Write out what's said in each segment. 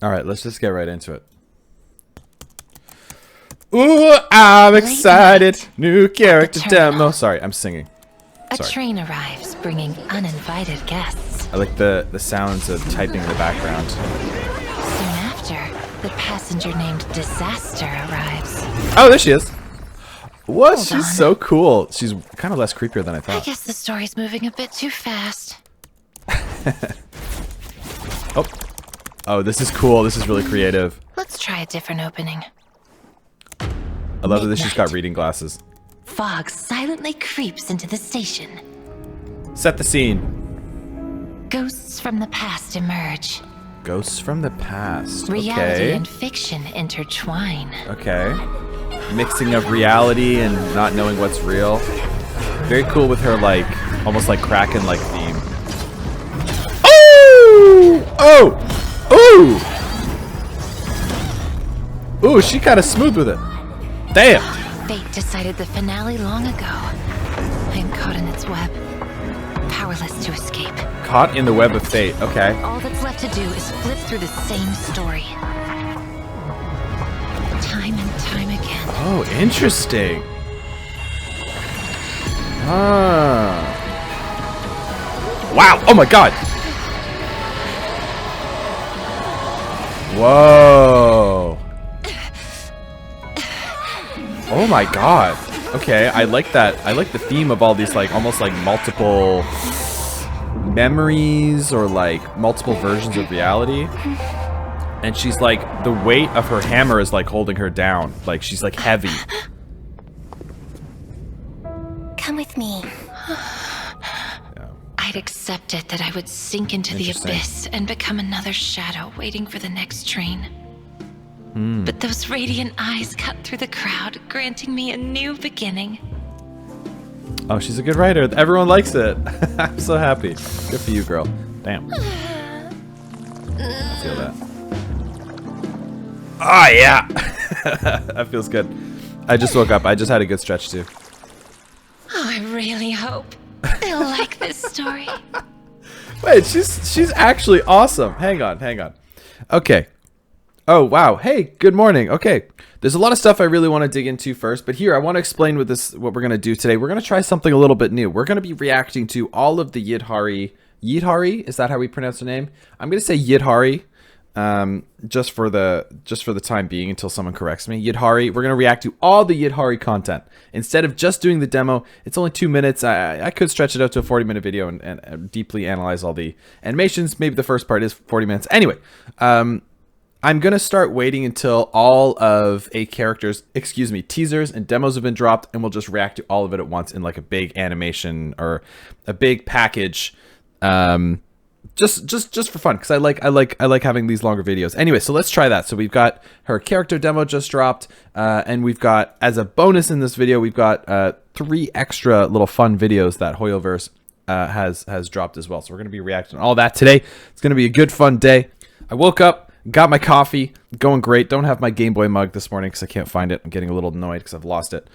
All right, let's just get right into it. Ooh, I'm excited. New character demo. Sorry, I'm singing. A Sorry. train arrives, bringing uninvited guests. I like the sounds of typing in the background. Soon after, the passenger named Disaster arrives. Oh, there she is. What? Hold She's on. so cool. She's kind of less creepier than I I thought. guess the story's moving a bit too fast. Oh. Oh, this is cool. This is really creative. Let's try a different opening. I love that she's got reading glasses. Fog silently creeps into the station. Set the scene. Ghosts from the past emerge. Ghosts from the past. Reality Okay. and fiction intertwine. Okay. Mixing of reality and not knowing what's real. Very cool with her, like, almost like Kraken-like theme. Oh! Oh! Ooh! Ooh, she kind of smooth with it. Damn! Fate decided the finale long ago. I am caught in its web, powerless to escape. Caught in the web of fate. Okay. All that's left to do is flip through the same story. Time and time again. Oh, interesting. Ah. Wow. Oh my god. Whoa. Oh my god. Okay, I like that. I like the theme of all these, like, almost like multiple memories or like multiple versions of reality. And she's like, the weight of her hammer is like holding her down. Like, she's like heavy. Come with me. Yeah. I'd accepted that I would sink into the Interesting. abyss and become another shadow waiting for the next train. But those radiant eyes cut through the crowd, granting me a new beginning. Oh, she's a good writer. Everyone likes it. I'm so happy. Good for you, girl. Damn. I feel that. Ah, yeah. That feels good. I just woke up. I just had a good stretch, too. Oh, I really hope they'll like this story. Wait, she's actually awesome. Hang on, hang on. Okay. Oh, wow. Hey, good morning. Okay. There's a lot of stuff I really want to dig into first, but here I want to explain what we're going to do today. We're going to try something a little bit new. We're going to be reacting to all of the Yidhari. Yidhari? Is that how we pronounce the name? I'm going to say Yidhari. Just for the time being until someone corrects me. Yidhari. We're going to react to all the Yidhari content. Instead of just doing the demo, it's only 2 minutes. I could stretch it out to a 40-minute video and deeply analyze all the animations. Maybe the first part is 40 minutes. Anyway, I'm going to start waiting until all of a character's, teasers and demos have been dropped, and we'll just react to all of it at once in like a big animation or a big package. Just for fun, because I like having these longer videos. Anyway, so let's try that. So we've got her character demo just dropped, and we've got, as a bonus in this video, we've got 3 extra little fun videos that Hoyoverse has dropped as well. So we're going to be reacting to all that today. It's going to be a good, fun day. I woke up, got my coffee, going great. Don't have my Game Boy mug this morning because I can't find it. I'm getting a little annoyed because I've lost it.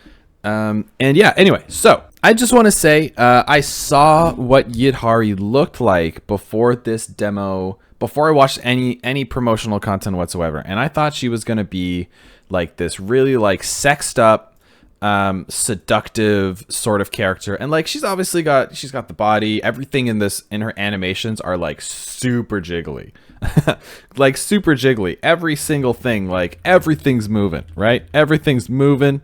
And yeah, anyway, so I just want to say I saw what Yidhari looked like before this demo, before I watched any promotional content whatsoever, and I thought she was going to be like this really like sexed up, seductive sort of character. And like she's got the body, everything in her animations are like super jiggly. Like super jiggly. Every single thing, like everything's moving, right? Everything's moving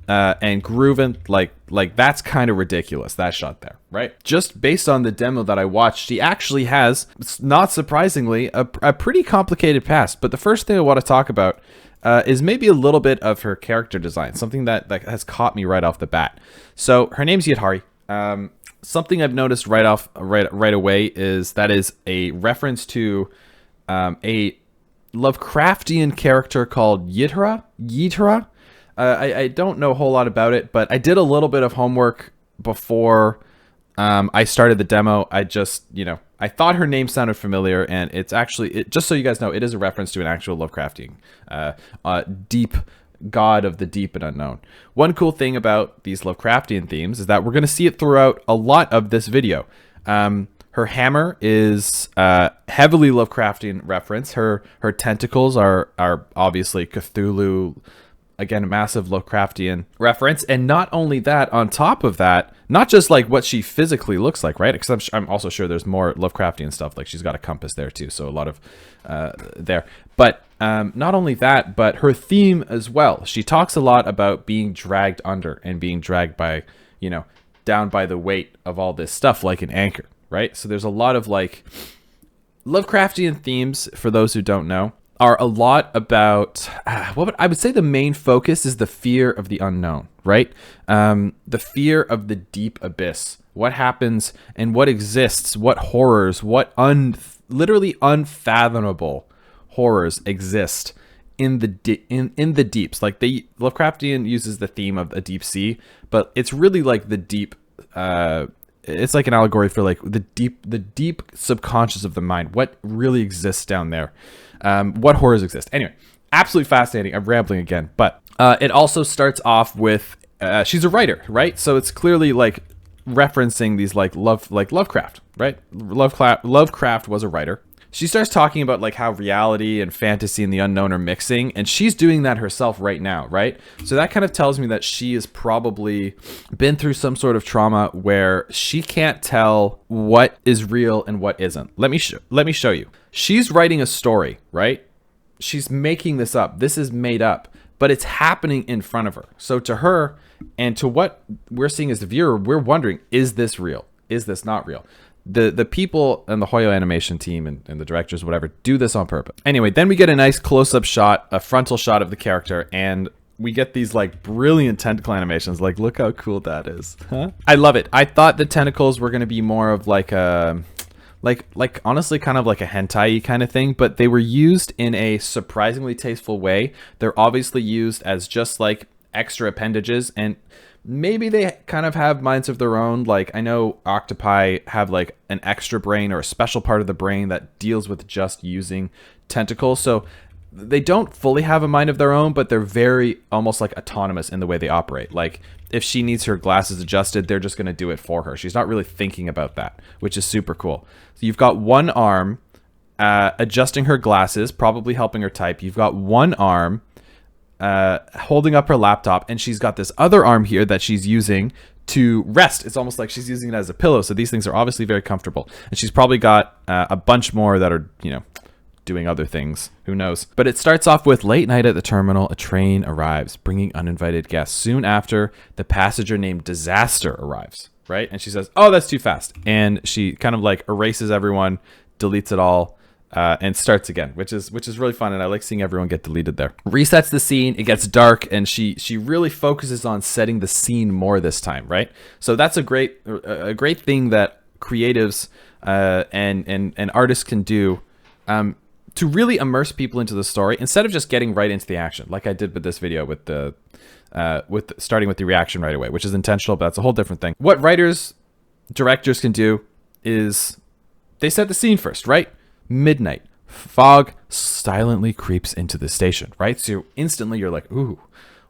and grooving. Like that's kind of ridiculous, that shot there, right? Just based on the demo that I watched, she actually has, not surprisingly, a pretty complicated past. But the first thing I want to talk about is maybe a little bit of her character design, something that has caught me right off the bat. So her name's Yidhari. Something I've noticed right away is that is a reference to a Lovecraftian character called Yidhara. I don't know a whole lot about it, but I did a little bit of homework before I started the demo. I just, I thought her name sounded familiar, and it's actually, just so you guys know, it is a reference to an actual Lovecraftian deep god of the deep and unknown. One cool thing about these Lovecraftian themes is that we're going to see it throughout a lot of this video. Her hammer is heavily Lovecraftian reference. Her tentacles are obviously Cthulhu. Again, a massive Lovecraftian reference. And not only that, on top of that, not just like what she physically looks like, right? Except I'm also sure there's more Lovecraftian stuff. Like she's got a compass there too. So a lot of there. But not only that, but her theme as well. She talks a lot about being dragged under and being dragged by, you know, down by the weight of all this stuff like an anchor, right? So there's a lot of like Lovecraftian themes, for those who don't know, are a lot about, I would say the main focus is the fear of the unknown, right? The fear of the deep abyss. What happens and what exists, what horrors, what literally unfathomable horrors exist in the in the deeps. Like Lovecraftian uses the theme of a deep sea, but it's really like the deep, it's like an allegory for like the deep subconscious of the mind. What really exists down there? What horrors exist? Anyway, absolutely fascinating. I'm rambling again, but it also starts off with she's a writer, right? So it's clearly like referencing these like Lovecraft, right? Lovecraft was a writer. She starts talking about like how reality and fantasy and the unknown are mixing, and she's doing that herself right now, right? So that kind of tells me that she has probably been through some sort of trauma where she can't tell what is real and what isn't. Let me show you. She's writing a story, right? She's making this up. This is made up, but it's happening in front of her. So to her and to what we're seeing as the viewer, we're wondering, is this real? Is this not real? The people and the Hoyo animation team and the directors, whatever, do this on purpose. Anyway, then we get a nice close-up shot, a frontal shot of the character, and we get these like brilliant tentacle animations. Like, look how cool that is. Huh? I love it. I thought the tentacles were going to be more of like a, like honestly kind of like a hentai kind of thing, but they were used in a surprisingly tasteful way. They're obviously used as just like extra appendages, and maybe they kind of have minds of their own. Like I know octopi have like an extra brain or a special part of the brain that deals with just using tentacles. So they don't fully have a mind of their own, but they're very almost like autonomous in the way they operate. Like if she needs her glasses adjusted, they're just going to do it for her. She's not really thinking about that, which is super cool. So you've got one arm adjusting her glasses, probably helping her type. You've got one arm holding up her laptop, and she's got this other arm here that she's using to rest. It's almost like she's using it as a pillow. So these things are obviously very comfortable, and she's probably got a bunch more that are, you know, doing other things. Who knows? But it starts off with late night at the terminal. A train arrives, bringing uninvited guests. Soon after, the passenger named Disaster arrives, right? And she says, "Oh, that's too fast," and she kind of like erases everyone, deletes it all. And starts again, which is really fun, and I like seeing everyone get deleted there. Resets the scene, it gets dark, and she really focuses on setting the scene more this time, right? So that's a great thing that creatives and artists can do to really immerse people into the story instead of just getting right into the action, like I did with this video with the starting with the reaction right away, which is intentional, but that's a whole different thing. What writers, directors can do is they set the scene first, right? Midnight. Fog silently creeps into the station, right? So instantly you're like, ooh,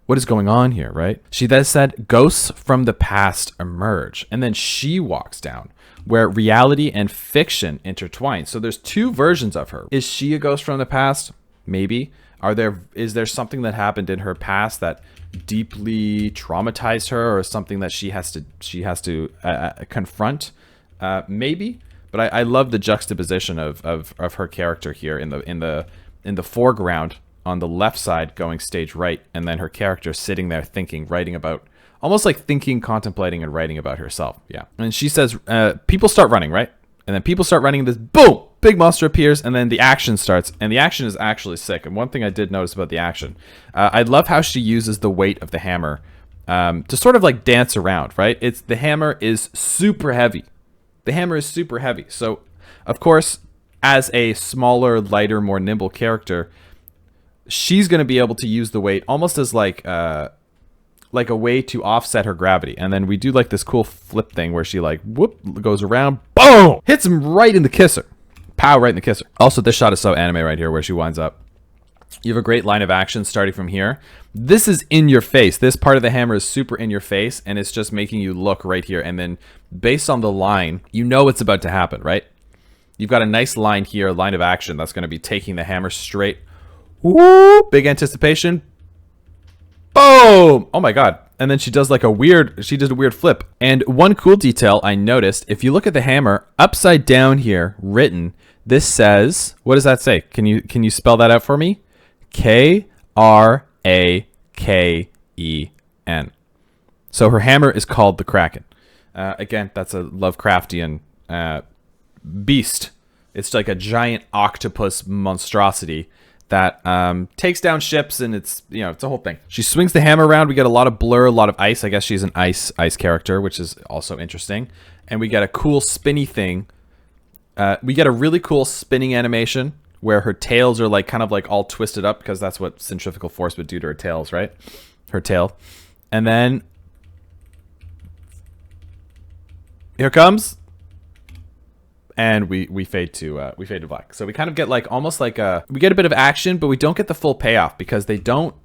what is going on here, right? She then said, ghosts from the past emerge. And then she walks down, where reality and fiction intertwine. So there's two versions of her. Is she a ghost from the past? Maybe. Is there something that happened in her past that deeply traumatized her, or something that she has to confront? Maybe. But I love the juxtaposition of her character here in the foreground on the left side going stage right, and then her character sitting there thinking, writing about, almost like thinking, contemplating, and writing about herself. Yeah. And she says, people start running, right? And then people start running, and this boom, big monster appears, and then the action starts, and the action is actually sick. And one thing I did notice about the action, I love how she uses the weight of the hammer to sort of like dance around, right? The hammer is super heavy. The hammer is super heavy. So, of course, as a smaller, lighter, more nimble character, she's going to be able to use the weight almost as like a way to offset her gravity. And then we do like this cool flip thing where she like, whoop, goes around, boom, hits him right in the kisser. Pow, right in the kisser. Also, this shot is so anime right here, where she winds up You have a great line of action starting from here. This is in your face. This part of the hammer is super in your face, and it's just making you look right here. And then based on the line, you know it's about to happen, right? You've got a nice line here, line of action that's going to be taking the hammer straight. Woo! Big anticipation. Boom! Oh my god. And then she does like a weird flip. And one cool detail I noticed, if you look at the hammer, upside down here, written, this says, what does that say? Can you spell that out for me? Kraken. So her hammer is called the Kraken. Again, that's a Lovecraftian beast. It's like a giant octopus monstrosity that takes down ships, and it's a whole thing. She swings the hammer around. We get a lot of blur, a lot of ice. I guess she's an ice character, which is also interesting. And we get a cool spinny thing. We get a really cool spinning animation where her tails are like kind of like all twisted up, because that's what centrifugal force would do to her tails, right? Her tail. And then here comes, and we fade to black. So we kind of get like almost like we get a bit of action, but we don't get the full payoff because we don't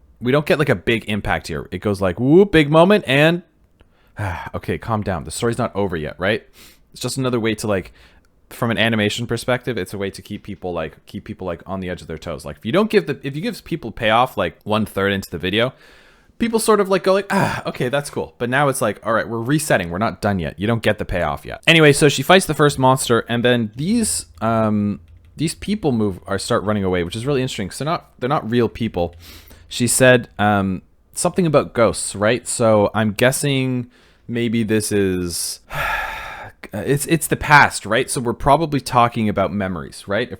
get like a big impact here. It goes like whoop, big moment, and okay, calm down. The story's not over yet, right? It's just another way to like, from an animation perspective, it's a way to keep people like on the edge of their toes. Like if you give people payoff like 1/3 into the video, people sort of like go like, okay, that's cool. But now it's like, all right, we're resetting. We're not done yet. You don't get the payoff yet. Anyway, so she fights the first monster, and then these people start running away, which is really interesting because they're not real people. She said something about ghosts, right? So I'm guessing maybe this is it's the past, right? So we're probably talking about memories, right?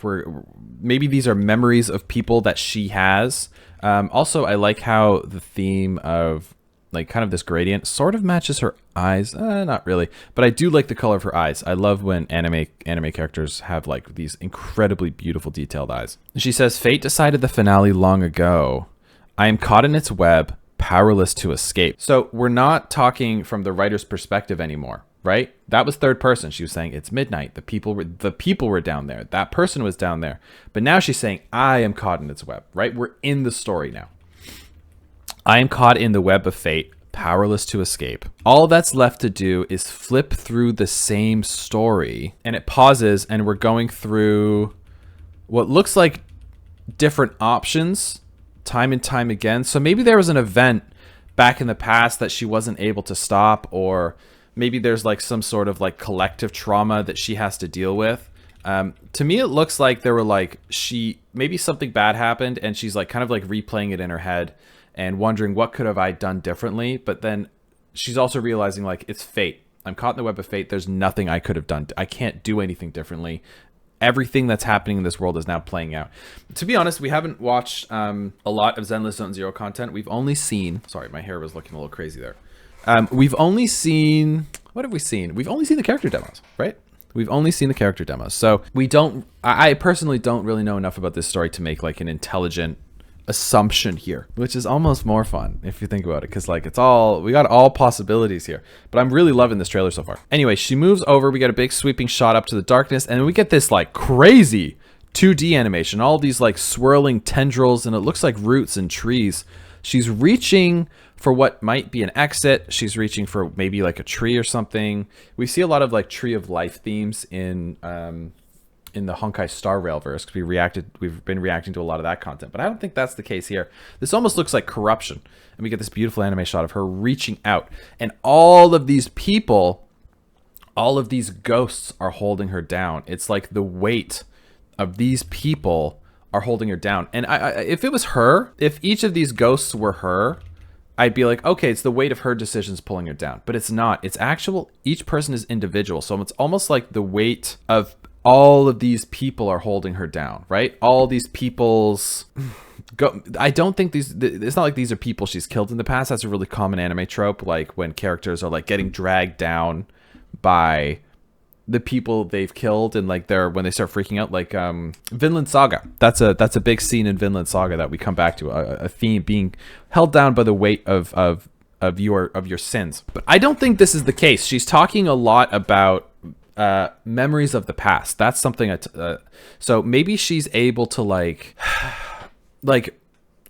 Maybe these are memories of people that she has. Also, I like how the theme of like kind of this gradient sort of matches her eyes. Not really, but I do like the color of her eyes. I love when anime characters have like these incredibly beautiful detailed eyes. She says, "Fate decided the finale long ago. I am caught in its web, powerless to escape." So we're not talking from the writer's perspective anymore, right? That was third person. She was saying it's midnight. The people were down there. That person was down there. But now she's saying, I am caught in its web, right? We're in the story now. I am caught in the web of fate, powerless to escape. All that's left to do is flip through the same story. And it pauses, and we're going through what looks like different options time and time again. So maybe there was an event back in the past that she wasn't able to stop, or maybe there's like some sort of like collective trauma that she has to deal with. To me, it looks like there were like maybe something bad happened, and she's like kind of like replaying it in her head and wondering what could have I done differently. But then she's also realizing like it's fate. I'm caught in the web of fate. There's nothing I could have done. I can't do anything differently. Everything that's happening in this world is now playing out. To be honest, we haven't watched a lot of Zenless Zone Zero content. We've only seen... Sorry, my hair was looking a little crazy there. We've only seen... What have we seen? We've only seen the character demos, right? We've only seen the character demos. So we don't... I personally don't really know enough about this story to make like an intelligent assumption here, which is almost more fun if you think about it, because like we got all possibilities here. But I'm really loving this trailer so far. Anyway, she moves over. We get a big sweeping shot up to the darkness, and we get this like crazy 2D animation, all these like swirling tendrils, and it looks like roots and trees. She's reaching for what might be an exit. She's reaching for maybe like a tree or something. We see a lot of like Tree of Life themes in the Honkai Star Rail verse, because we've been reacting to a lot of that content, but I don't think that's the case here. This almost looks like corruption, and we get this beautiful anime shot of her reaching out, and all of these people, all of these ghosts are holding her down. It's like the weight of these people are holding her down. And if it was her, if each of these ghosts were her, I'd be like, okay, it's the weight of her decisions pulling her down. But it's not. It's actual, each person is individual. So it's almost like the weight of all of these people are holding her down, right? All these people's... I don't think it's not like these are people she's killed in the past. That's a really common anime trope, like when characters are like getting dragged down by the people they've killed, and like when they start freaking out, like Vinland Saga. That's a big scene in Vinland Saga that we come back to, a theme being held down by the weight of your sins. But I don't think this is the case. She's talking a lot about memories of the past. That's something so maybe she's able to like like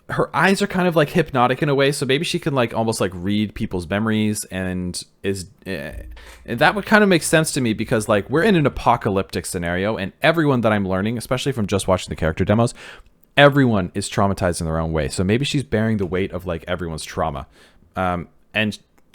her eyes are kind of like hypnotic in a way, so maybe she can like almost like read people's memories, and and that would kind of make sense to me, because like we're in an apocalyptic scenario, and everyone that I'm learning, especially from just watching the character demos, everyone is traumatized in their own way. So maybe she's bearing the weight of like everyone's trauma. And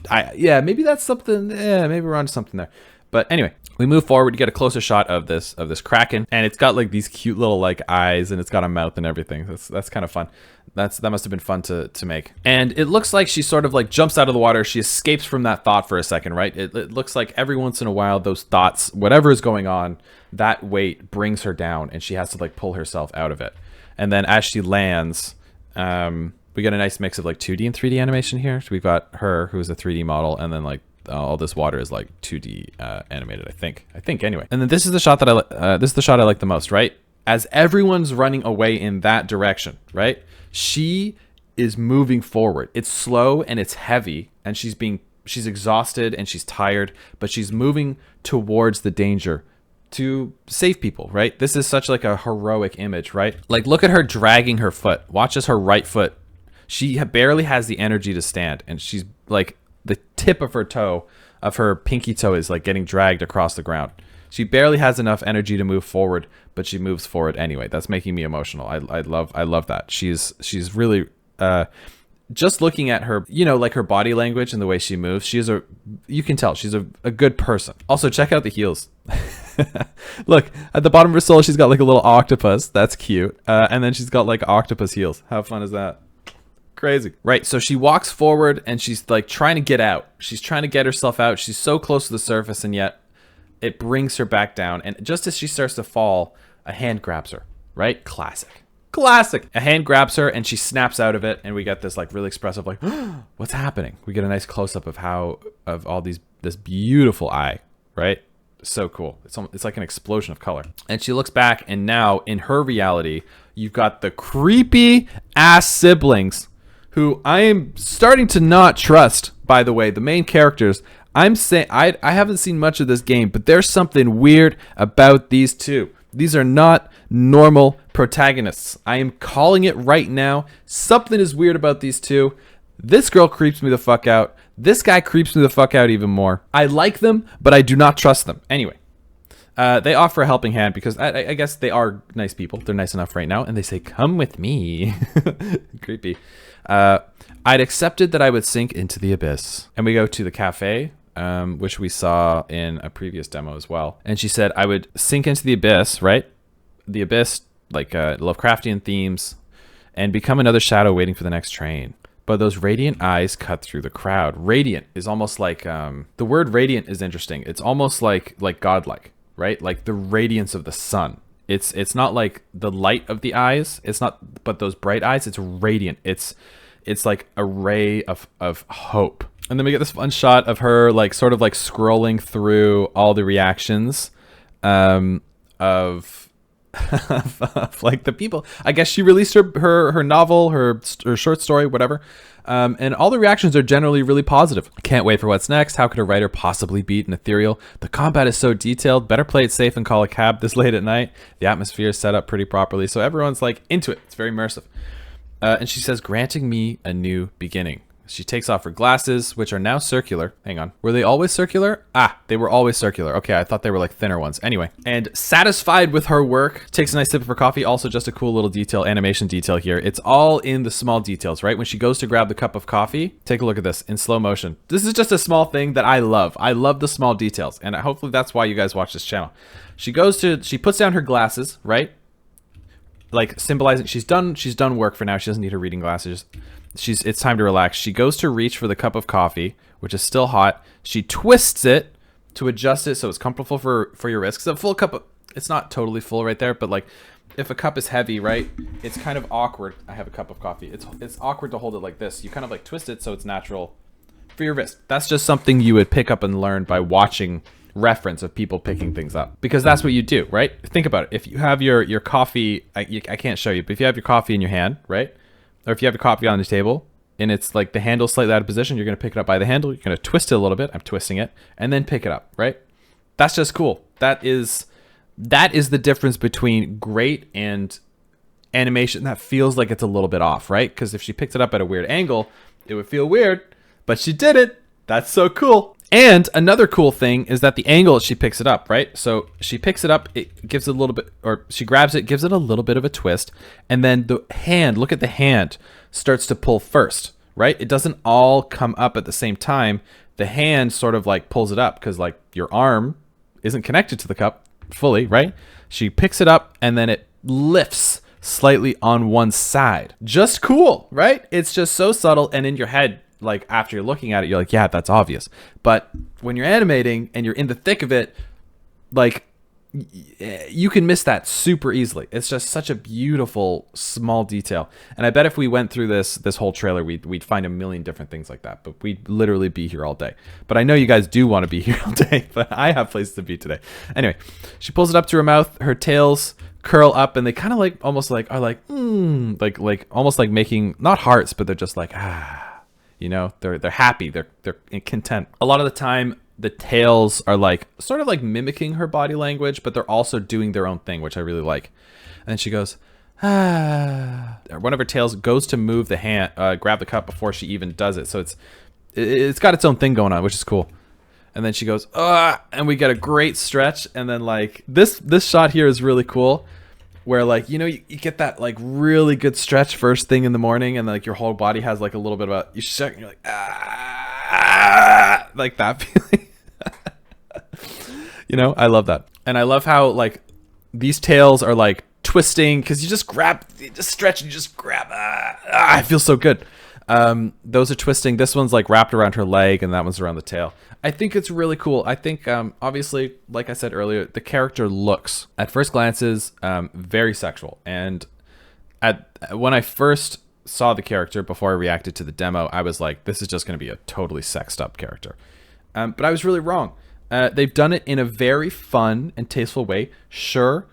maybe that's something. Maybe we're onto something there. But anyway, we move forward. You get a closer shot of this kraken, and it's got like these cute little like eyes, and it's got a mouth and everything. That's kind of fun. That must have been fun to make. And it looks like she sort of like jumps out of the water. She escapes from that thought for a second, right? It looks like every once in a while those thoughts, whatever is going on, that weight brings her down, and she has to like pull herself out of it. And then as she lands, we get a nice mix of like 2D and 3D animation here. So we've got her, who's a 3D model, and then like all this water is like 2D animated, I think anyway. And then this is the shot that I like the most, right? As everyone's running away in that direction, right? She is moving forward. It's slow and it's heavy, and she's exhausted and she's tired, but she's moving towards the danger to save people, right? This is such like a heroic image, right? Like look at her dragging her foot. Watch as her right foot, she barely has the energy to stand, and she's like the tip of her toe, of her pinky toe, is like getting dragged across the ground. She barely has enough energy to move forward, but she moves forward anyway. That's making me emotional. I love that. She's really just looking at her, you know, like her body language and the way she moves. You can tell she's a good person. Also, check out the heels. Look at the bottom of her sole. She's got like a little octopus. That's cute. And then she's got like octopus heels. How fun is that? Crazy. Right, so she walks forward and she's like trying to get out. She's trying to get herself out. She's so close to the surface, and yet it brings her back down. And just as she starts to fall, a hand grabs her, right? Classic. A hand grabs her and she snaps out of it, and we get this like really expressive like, what's happening? We get a nice close-up of all this beautiful eye, right? So cool. It's like an explosion of color. And she looks back, and now in her reality, you've got the creepy ass siblings, who I am starting to not trust, by the way. The main characters, I'm saying, I haven't seen much of this game, but there's something weird about these two. These are not normal protagonists. I am calling it right now. Something is weird about these two. This girl creeps me the fuck out. This guy creeps me the fuck out even more. I like them, but I do not trust them. Anyway. They offer a helping hand because I guess they are nice people. They're nice enough right now. And they say, come with me. Creepy. I'd accepted that I would sink into the abyss. And we go to the cafe, which we saw in a previous demo as well. And she said, I would sink into the abyss, right? The abyss, like Lovecraftian themes, and become another shadow waiting for the next train. But those radiant eyes cut through the crowd. Radiant is almost like, the word radiant is interesting. It's almost like godlike, right? Like the radiance of the sun. It's not like the light of the eyes. It's not, but those bright eyes, it's radiant. It's like a ray of hope. And then we get this fun shot of her like sort of like scrolling through all the reactions of like the people. I guess she released her novel, her short story, whatever. And all the reactions are generally really positive. Can't wait for what's next. How could a writer possibly beat an ethereal? The combat is so detailed. Better play it safe and call a cab this late at night. The atmosphere is set up pretty properly. So everyone's like into it. It's very immersive. And she says, granting me a new beginning. She takes off her glasses, which are now circular. Hang on. Were they always circular? Ah, they were always circular. Okay, I thought they were like thinner ones. Anyway, and satisfied with her work, takes a nice sip of her coffee. Also just a cool little detail, animation detail here. It's all in the small details, right? When she goes to grab the cup of coffee, take a look at this in slow motion. This is just a small thing that I love. I love the small details. And hopefully that's why you guys watch this channel. She puts down her glasses, right? Like symbolizing she's done work for now. She doesn't need her reading glasses. It's time to relax. She goes to reach for the cup of coffee, which is still hot. She twists it to adjust it so it's comfortable for your wrist. 'Cause a full cup it's not totally full right there, but like if a cup is heavy, right, it's kind of awkward. I have a cup of coffee. It's awkward to hold it like this. You kind of like twist it so it's natural for your wrist. That's just something you would pick up and learn by watching reference of people picking things up, because that's what you do, right? Think about it. If you have your coffee, I can't show you, but if you have your coffee in your hand, right, or if you have your coffee on the table and it's like the handle slightly out of position, you're going to pick it up by the handle, you're going to twist it a little bit, I'm twisting it, and then pick it up, right? That's just cool. That is the difference between great and animation that feels like it's a little bit off, right? Because if she picked it up at a weird angle, it would feel weird, but she did it. That's so cool. And another cool thing is that the angle she picks it up, right? So she picks it up, it gives it a little bit, or she grabs it, gives it a little bit of a twist, and then the hand, look at the hand, starts to pull first, right? It doesn't all come up at the same time. The hand sort of like pulls it up because like your arm isn't connected to the cup fully, right? She picks it up and then it lifts slightly on one side. Just cool, right? It's just so subtle, and in your head, like after you're looking at it, you're like, yeah, that's obvious. But when you're animating and you're in the thick of it, like you can miss that super easily. It's just such a beautiful small detail. And I bet if we went through this whole trailer, we'd find a million different things like that. But we'd literally be here all day. But I know you guys do want to be here all day, but I have places to be today. Anyway, she pulls it up to her mouth. Her tails curl up, and they kind of like almost like are like like almost like making not hearts, but they're just like you know, they're happy, they're content. A lot of the time the tails are like sort of like mimicking her body language, but they're also doing their own thing, which I really like. And then she goes one of her tails goes to move the hand, grab the cup before she even does it. So it's got its own thing going on, which is cool. And then she goes, and we get a great stretch. And then like this shot here is really cool, where like, you know, you get that like really good stretch first thing in the morning, and like your whole body has like a little bit of you shake and you're like, like that feeling. You know, I love that. And I love how like these tails are like twisting, because you just stretch and you just grab. I feel so good. Those are twisting. This one's like wrapped around her leg, and that one's around the tail. I think it's really cool. I think, obviously, like I said earlier, the character looks, at first glances, very sexual. And when I first saw the character, before I reacted to the demo, I was like, this is just going to be a totally sexed up character. But I was really wrong. They've done it in a very fun and tasteful way. Sure,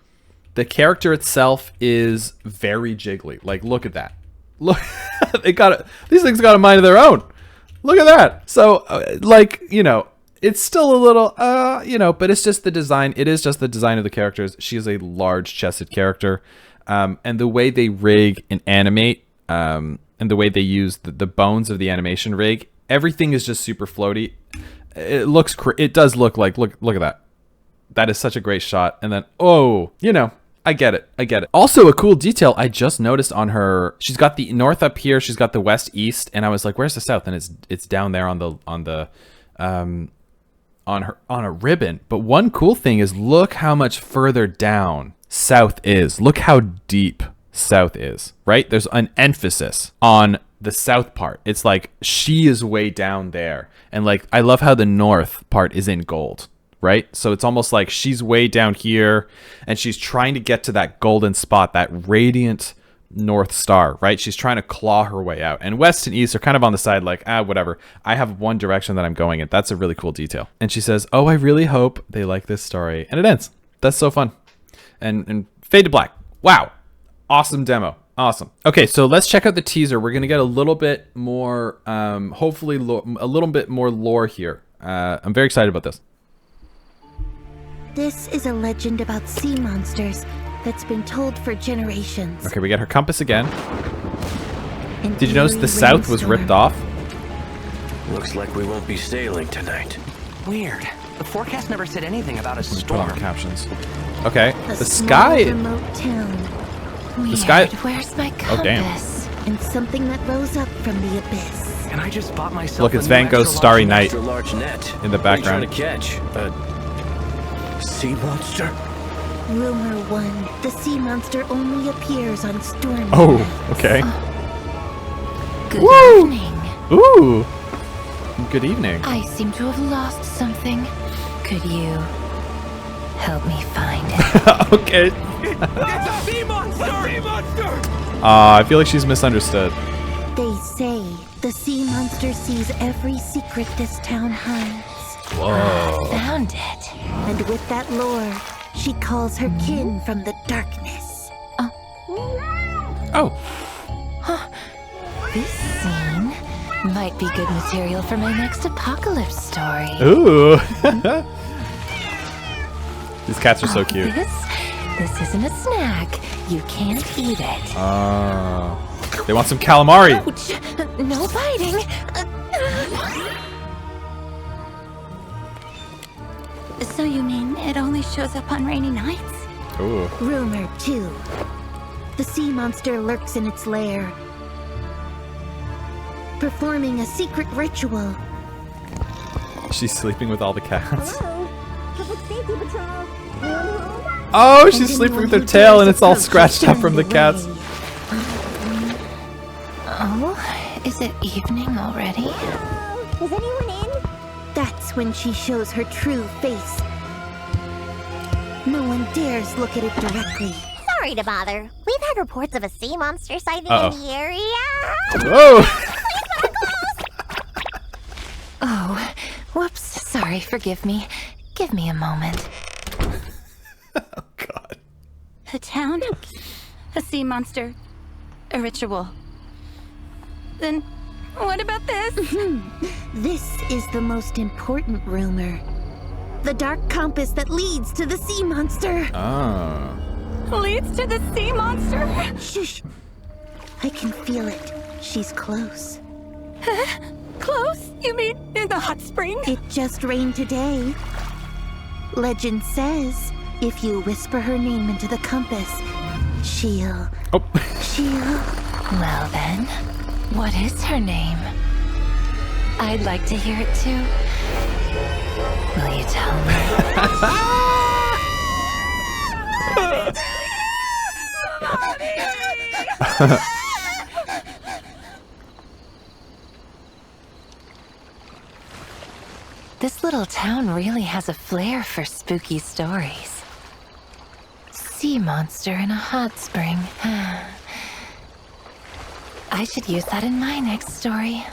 the character itself is very jiggly. Like, look at that. Look, these things got a mind of their own. Look at that. So, like, you know, it's still a little, you know, but it's just the design. It is just the design of the characters. She is a large-chested character. And the way they rig and animate, and the way they use the bones of the animation rig, everything is just super floaty. It does look like, look at that. That is such a great shot. And then, you know, I get it. Also, a cool detail I just noticed on her, she's got the north up here, she's got the west east, and I was like, where's the south? And it's down there on a ribbon. But one cool thing is, look how much further down south is. Look how deep south is, right? There's an emphasis on the south part. It's like she is way down there. And like, I love how the north part is in gold. Right? So it's almost like she's way down here and she's trying to get to that golden spot, that radiant North Star, right? She's trying to claw her way out. And west and east are kind of on the side like, whatever. I have one direction that I'm going in. That's a really cool detail. And she says, I really hope they like this story. And it ends. That's so fun. And fade to black. Wow. Awesome demo. Awesome. Okay, so let's check out the teaser. We're going to get a little bit more, hopefully a little bit more lore here. I'm very excited about this. This is a legend about sea monsters that's been told for generations. Okay, we got her compass again. Did you notice the south was ripped off? Looks like we won't be sailing tonight. Weird. The forecast never said anything about a Put on storm. the captions. Okay, A the small, sky. remote town. Weird. sky- Where's my Oh, damn. compass? And something that rose up from the abyss. And I just bought myself Look, a it's new Van Gogh's extra Starry large Night. Extra large net. In the What are you background. trying to catch? A sea monster? Rumor 1, the sea monster only appears on stormy Oh, nights. okay. Good Woo! evening. Ooh. Good evening. I seem to have lost something. Could you help me find it? Okay. It's a sea monster! Sea monster! I feel like she's misunderstood. They say the sea monster sees every secret this town hides. Whoa. Found it. And with that lore, she calls her kin from the darkness. Oh. This scene might be good material for my next apocalypse story. Ooh. These cats are so cute. This This isn't a snack. You can't eat it. They want some calamari. Ouch! No biting. So you mean it only shows up on rainy nights? Ooh. Rumor, too. The sea monster lurks in its lair, performing a secret ritual. She's sleeping with all the cats. Public safety patrol. Oh, she's sleeping with her tail and it's all scratched up from the cats. Oh, is it evening already? Is anyone in? That's when she shows her true face. No one dares look at it directly. Sorry to bother. We've had reports of a sea monster sighting Uh-oh. in the area. Whoa! Oh, whoops. Sorry, forgive me. Give me a moment. Oh, God. A town? A sea monster? A ritual? Then what about this? This is the most important rumor. The dark compass that leads to the sea monster. Ah. Leads to the sea monster? Shh. I can feel it. She's close. Close? You mean in the hot spring? It just rained today. Legend says if you whisper her name into the compass, she'll... Oh. Well then, what is her name? I'd like to hear it too. Will you tell me? This little town really has a flair for spooky stories. Sea monster in a hot spring. I should use that in my next story.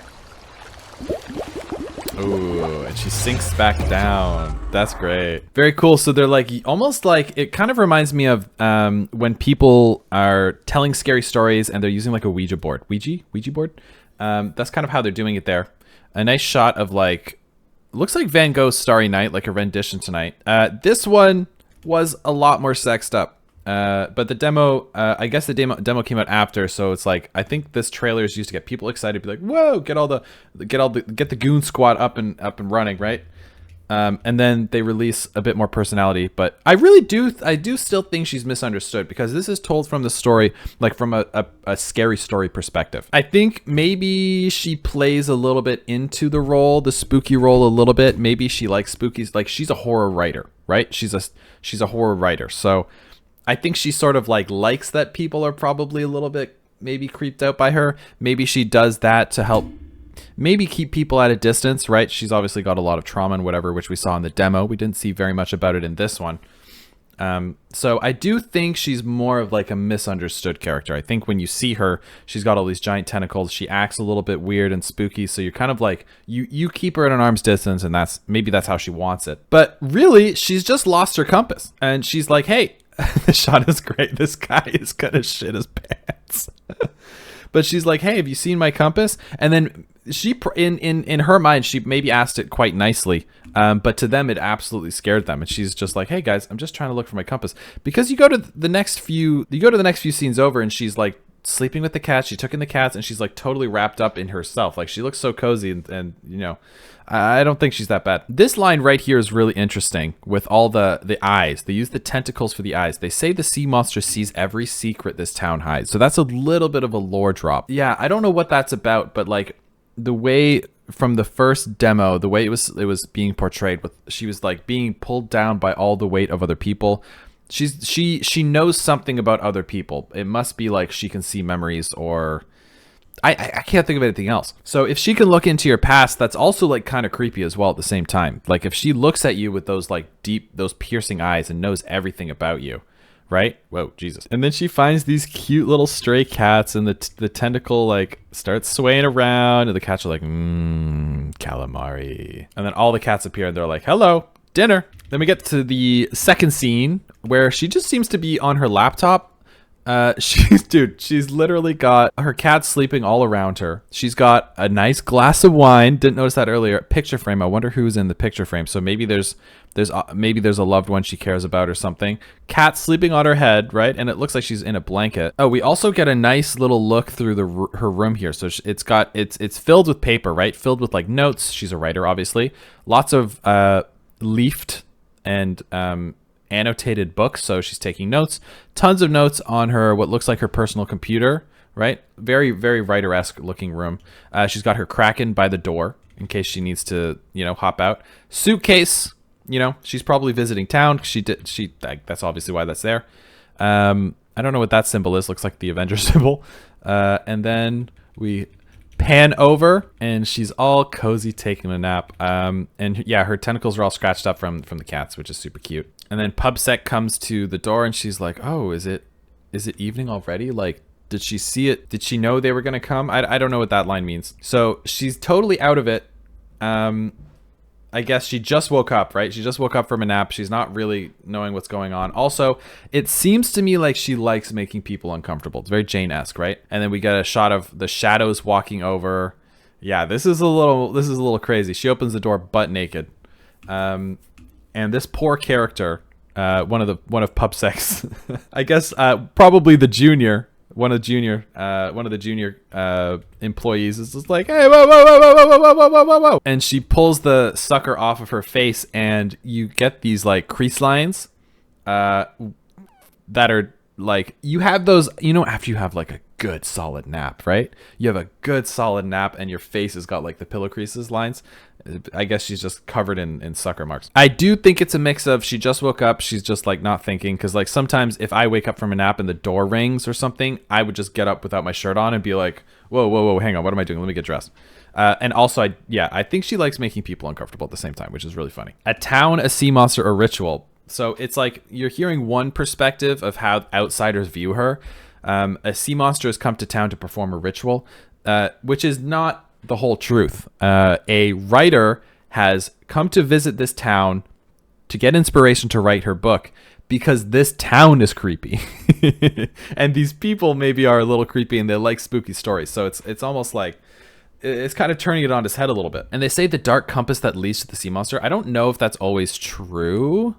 Ooh, and she sinks back down. That's great. Very cool. So they're like, almost like, it kind of reminds me of when people are telling scary stories and they're using like a Ouija board. Ouija board? That's kind of how they're doing it there. A nice shot of like, looks like Van Gogh's Starry Night, like a rendition tonight. This one was a lot more sexed up. But the demo, I guess the demo came out after, so it's like, I think this trailer is used to get people excited, be like, whoa, get the goon squad up and running, right? And then they release a bit more personality, but I do still think she's misunderstood because this is told from the story, like from a scary story perspective. I think maybe she plays a little bit into the spooky role a little bit. Maybe she likes spookies, like she's a horror writer, right? She's a horror writer, so I think she sort of like likes that people are probably a little bit maybe creeped out by her. Maybe she does that to help maybe keep people at a distance, right? She's obviously got a lot of trauma and whatever, which we saw in the demo. We didn't see very much about it in this one. So I do think she's more of like a misunderstood character. I think when you see her, she's got all these giant tentacles. She acts a little bit weird and spooky. So you're kind of like, you keep her at an arm's distance, and maybe that's how she wants it. But really, she's just lost her compass. And she's like, hey, the shot is great. This guy is gonna shit his pants. But she's like, hey, have you seen my compass? And then she, in her mind, she maybe asked it quite nicely. But to them, it absolutely scared them. And she's just like, hey guys, I'm just trying to look for my compass. Because you go to the next few scenes over, and she's like sleeping with the cats. She took in the cats, and she's like totally wrapped up in herself. Like she looks so cozy, and you know, I don't think she's that bad. This line right here is really interesting with all the eyes. They use the tentacles for the eyes. They say the sea monster sees every secret this town hides. So that's a little bit of a lore drop. Yeah, I don't know what that's about, but like the way from the first demo, the way it was being portrayed, with she was like being pulled down by all the weight of other people. She knows something about other people. It must be like she can see memories, or I can't think of anything else. So if she can look into your past, that's also like kind of creepy as well at the same time. Like if she looks at you with those like those piercing eyes and knows everything about you, right? Whoa, Jesus. And then she finds these cute little stray cats, and the tentacle like starts swaying around, and the cats are like, calamari. And then all the cats appear, and they're like, hello, dinner. Then we get to the second scene where she just seems to be on her laptop. She's literally got her cat sleeping all around her. She's got a nice glass of wine. Didn't notice that earlier. Picture frame. I wonder who's in the picture frame. So maybe there's a loved one she cares about or something. Cat sleeping on her head, right? And it looks like she's in a blanket. Oh, we also get a nice little look through her room here. So it's filled with paper, right? Filled with like notes. She's a writer, obviously. Lots of leafed and annotated books, so she's taking notes. Tons of notes on her what looks like her personal computer, right? Very, very writer-esque looking room. She's got her Kraken by the door in case she needs to, hop out. Suitcase, she's probably visiting town. That's obviously why that's there. I don't know what that symbol is. Looks like the Avenger symbol. And then we pan over and she's all cozy taking a nap. And yeah, her tentacles are all scratched up from the cats, which is super cute. And then Pubsec comes to the door and she's like, oh, is it evening already? Like, did she see it? Did she know they were going to come? I don't know what that line means. So she's totally out of it. I guess she just woke up, right? She just woke up from a nap. She's not really knowing what's going on. Also, it seems to me like she likes making people uncomfortable. It's very Jane-esque, right? And then we get a shot of the shadows walking over. Yeah, this is a little crazy. She opens the door butt naked. And this poor character, one of Pubsec's, I guess, probably the junior, one of the junior employees is just like, hey, whoa, whoa, whoa, whoa, whoa, whoa, whoa, whoa, whoa, whoa, and she pulls the sucker off of her face, and you get these like crease lines, that are like, you have those, after you have like a good solid nap, right? You have a good solid nap, and your face has got like the pillow creases lines. I guess she's just covered in sucker marks. I do think it's a mix of she just woke up, she's just like not thinking, because like sometimes if I wake up from a nap and the door rings or something, I would just get up without my shirt on and be like, whoa, whoa, whoa, hang on, what am I doing? Let me get dressed. And also, I think she likes making people uncomfortable at the same time, which is really funny. A town, a sea monster, a ritual. So it's like you're hearing one perspective of how outsiders view her. A sea monster has come to town to perform a ritual, which is not the whole truth. A writer has come to visit this town to get inspiration to write her book because this town is creepy. And these people maybe are a little creepy and they like spooky stories. So it's almost like it's kind of turning it on its head a little bit. And they say the dark compass that leads to the sea monster. I don't know if that's always true.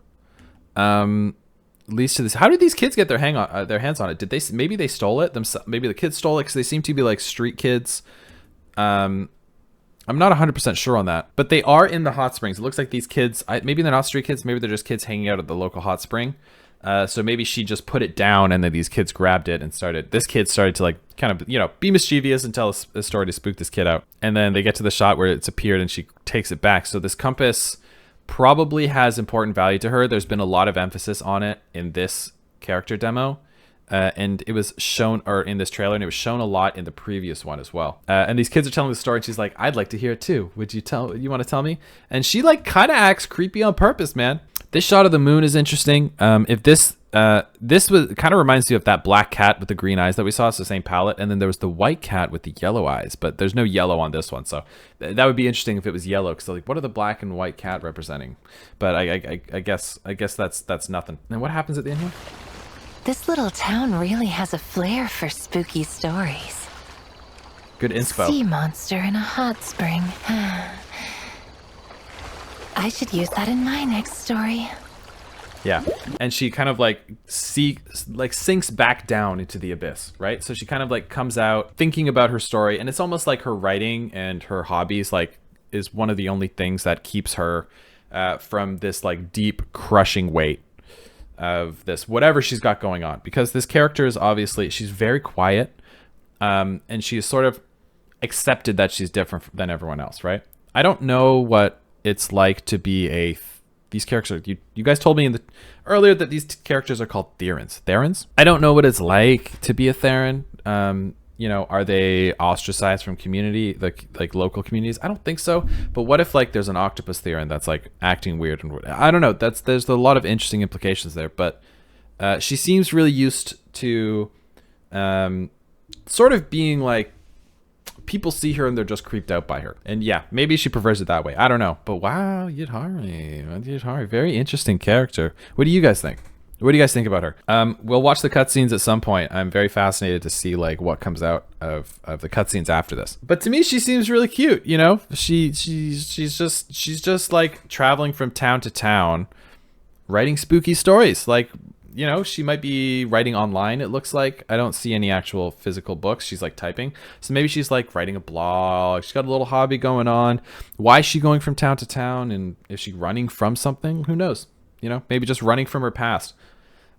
Leads to this. How did these kids get their hands on it? Did they? Maybe they stole it themselves. Maybe the kids stole it because they seem to be like street kids. I'm not 100% sure on that, but they are in the hot springs. It looks like these kids, maybe they're not street kids. Maybe they're just kids hanging out at the local hot spring. So maybe she just put it down and then these kids grabbed it and this kid started to like kind of, be mischievous and tell a story to spook this kid out. And then they get to the shot where it's appeared and she takes it back. So this compass probably has important value to her. There's been a lot of emphasis on it in this character demo. And it was shown, or in this trailer, and it was shown a lot in the previous one as well. And these kids are telling the story, and she's like, I'd like to hear it too. You want to tell me? And she like kind of acts creepy on purpose, man. This shot of the moon is interesting. If this was kind of reminds you of that black cat with the green eyes that we saw. It's the same palette. And then there was the white cat with the yellow eyes, but there's no yellow on this one. So that would be interesting if it was yellow, because like, what are the black and white cat representing? But I guess that's nothing. And what happens at the end here? This little town really has a flair for spooky stories. Good inspo. Sea monster in a hot spring. I should use that in my next story. Yeah, and she kind of like sinks back down into the abyss, right? So she kind of like comes out thinking about her story, and it's almost like her writing and her hobbies like is one of the only things that keeps her from this like deep crushing weight of this whatever she's got going on, because this character is obviously, she's very quiet, and she's sort of accepted that she's different than everyone else, right? I don't know what it's like to be these characters, you guys told me earlier that these characters are called Therans. I don't know what it's like to be a Theran. Are they ostracized from community, like local communities? I don't think so. But what if like there's an octopus Theran that's like acting weird and I don't know. There's a lot of interesting implications there. But she seems really used to sort of being like, people see her and they're just creeped out by her. And yeah, maybe she prefers it that way. I don't know. But wow, Yidhari, very interesting character. What do you guys think? What do you guys think about her? We'll watch the cutscenes at some point. I'm very fascinated to see like what comes out of the cutscenes after this. But to me, she seems really cute. You know, she's just like traveling from town to town, writing spooky stories. Like, you know, she might be writing online. It looks like I don't see any actual physical books. She's like typing. So maybe she's like writing a blog. She's got a little hobby going on. Why is she going from town to town? And is she running from something? Who knows? You know, maybe just running from her past.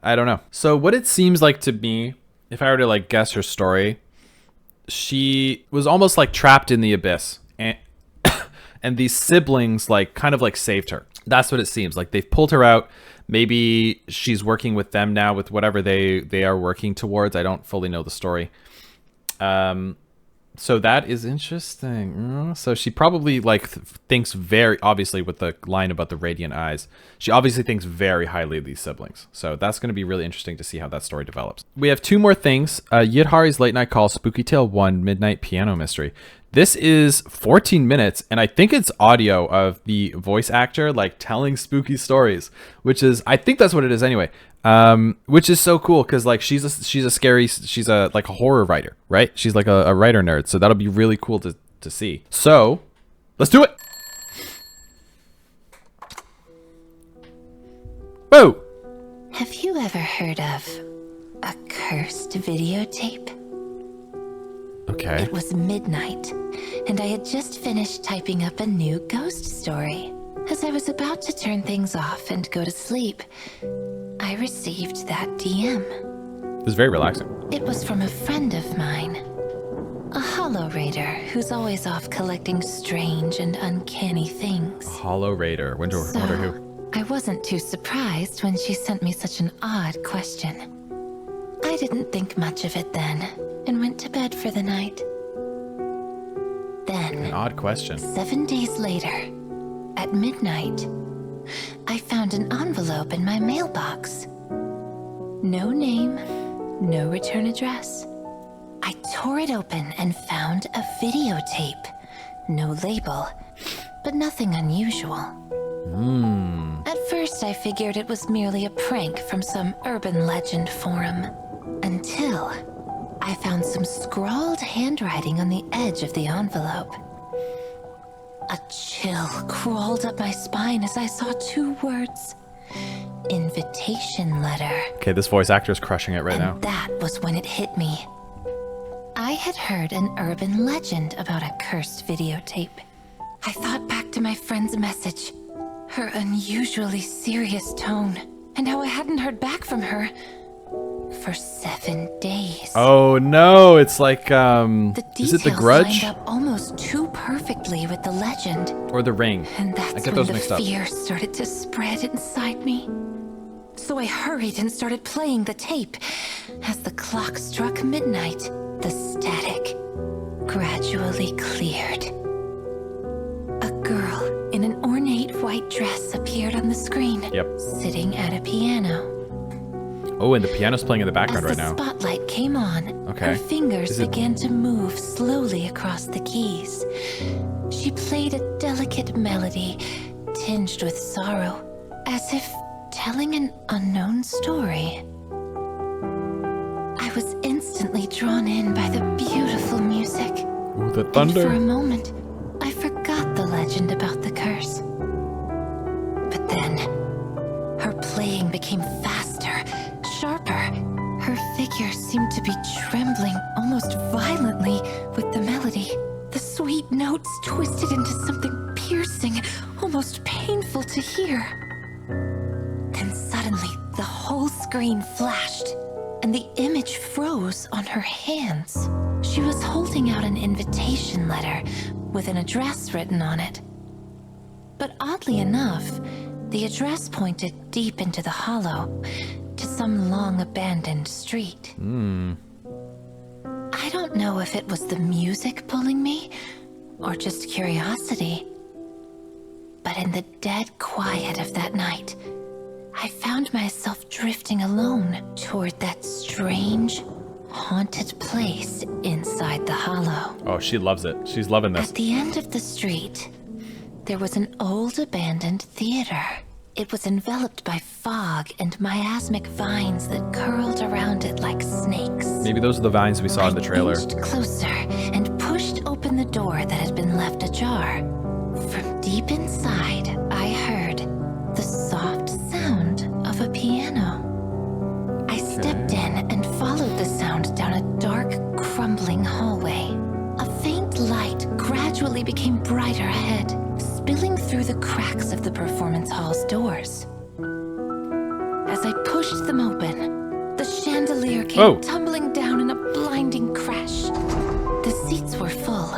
I don't know. So what it seems like to me, if I were to like guess her story, she was almost like trapped in the abyss, and and these siblings like kind of like saved her. That's what it seems like. They've pulled her out. Maybe she's working with them now with whatever they are working towards. I don't fully know the story. So that is interesting. So she probably like thinks very obviously with the line about the radiant eyes. She obviously thinks very highly of these siblings. So that's going to be really interesting to see how that story develops. We have two more things. Yidhari's Late Night Call, Spooky Tale 1, Midnight Piano Mystery. This is 14 minutes, and I think it's audio of the voice actor like telling spooky stories, which is, I think that's what it is anyway. Which is so cool because like she's a like a horror writer, right? She's like a writer nerd, so that'll be really cool to see. So let's do it. Whoa! Have you ever heard of a cursed videotape? Okay. It was midnight, and I had just finished typing up a new ghost story. As I was about to turn things off and go to sleep, I received that DM. It was very relaxing. It was from a friend of mine, a hollow raider who's always off collecting strange and uncanny things. Hollow Raider. Wonder who. I wasn't too surprised when she sent me such an odd question. I didn't think much of it then, and went to bed for the night. Then, An odd question. 7 days later, at midnight, I found an envelope in my mailbox. No name, no return address. I tore it open and found a videotape. No label, but nothing unusual. At first, I figured it was merely a prank from some urban legend forum. Until I found some scrawled handwriting on the edge of the envelope. A chill crawled up my spine as I saw 2 words. Invitation letter. Okay, this voice actor is crushing it right now. That was when it hit me. I had heard an urban legend about a cursed videotape. I thought back to my friend's message, her unusually serious tone, and how I hadn't heard back from her for 7 days. Oh no, it's like The is it The details Grudge lined up almost too perfectly with the legend. or The Ring? And I that's get when those the mixed up. fear started to spread inside me. So I hurried and started playing the tape. As the clock struck midnight, the static gradually cleared. A girl in an ornate white dress appeared on the screen. Yep. Sitting at a piano. Oh, and the piano's playing in the background As right the now. spotlight came on, Okay. her fingers Is it- began to move slowly across the keys. She played a delicate melody, tinged with sorrow, as if telling an unknown story. I was instantly drawn in by the beautiful music. Ooh, the And thunder. for a moment, I forgot the legend about the curse. But then, her playing became faster, sharper. Her figure seemed to be trembling almost violently with the melody. The sweet notes twisted into something piercing, almost painful to hear. Then suddenly, the whole screen flashed, and the image froze on her hands. She was holding out an invitation letter with an address written on it. But oddly enough, the address pointed deep into the hollow, to some long-abandoned street. I don't know if it was the music pulling me, or just curiosity. But in the dead quiet of that night, I found myself drifting alone toward that strange, haunted place inside the hollow. Oh, she loves it. She's loving this. At the end of the street, there was an old abandoned theater. it was enveloped by fog and miasmic vines that curled around it like snakes. Maybe those are the vines we saw in the trailer. I inched closer and pushed open the door that had been left ajar. From deep inside, I heard the soft sound of a piano. I stepped in and followed the sound down a dark, crumbling hallway. A faint light gradually became brighter ahead, spilling through the cracks of the performance hall's doors. As I pushed them open, the chandelier came tumbling down in a blinding crash. The seats were full,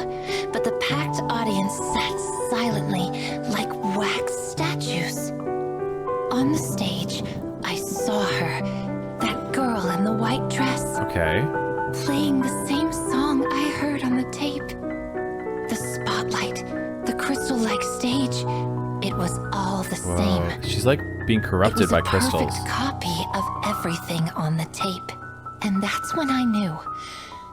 but the packed audience sat silently like wax statues. On the stage, I saw her, that girl in the white dress. Okay. Playing the same song I heard on the tape. The spotlight, the crystal-like stage, it was all the same. She's like being corrupted by crystals. It was a perfect copy of everything on the tape. And that's when I knew.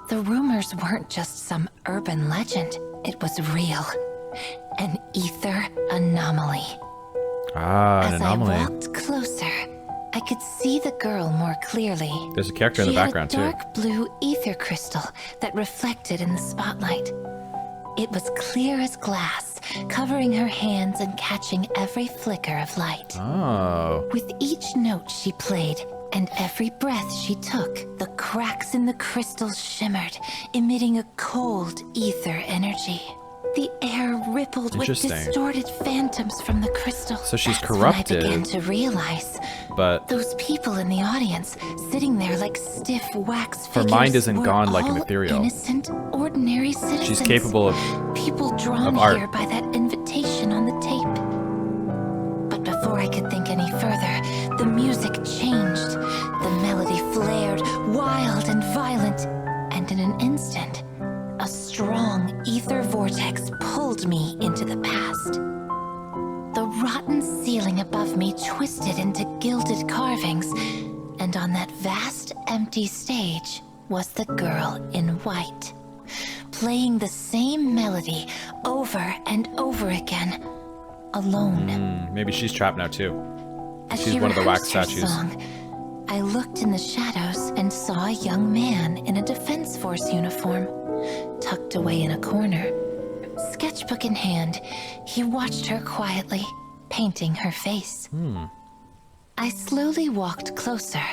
The rumors weren't just some urban legend. It was real. An ether anomaly. Ah, an anomaly. As I walked closer, I could see the girl more clearly. There's a character in the background too. She had a too. dark blue ether crystal that reflected in the spotlight. It was clear as glass, covering her hands and catching every flicker of light. Oh. With each note she played and every breath she took, the cracks in the crystal shimmered, emitting a cold ether energy. The air rippled with distorted phantoms from the crystal. So she's That's corrupted. When I began to realize, but those people in the audience, sitting there like stiff wax her figures, mind isn't gone like an all ethereal. Innocent, ordinary citizens. She's capable of people drawn art. here by that invitation on the tape. But before I could think any further, the music changed. The melody flared, wild and violent, and in an instant, a strong ether vortex pulled me into the past. The rotten ceiling above me twisted into gilded carvings, and on that vast, empty stage was the girl in white, playing the same melody over and over again, alone. Maybe she's trapped now too. As She's she one of the wax rehearsed her statues. song, I looked in the shadows and saw a young man in a Defense Force uniform, tucked away in a corner. Sketchbook in hand, he watched her quietly, painting her face. I slowly walked closer,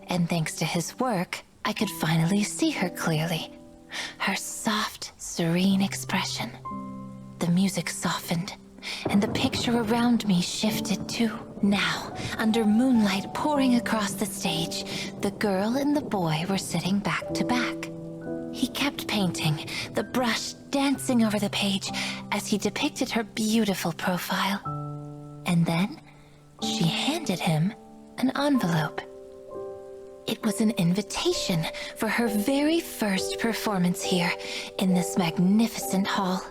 and thanks to his work, I could finally see her clearly. Her soft, serene expression. The music softened, and the picture around me shifted too. Now, under moonlight pouring across the stage, the girl and the boy were sitting back to back. He kept painting, the brush dancing over the page as he depicted her beautiful profile. And then, she handed him an envelope. It was an invitation for her very first performance here in this magnificent hall.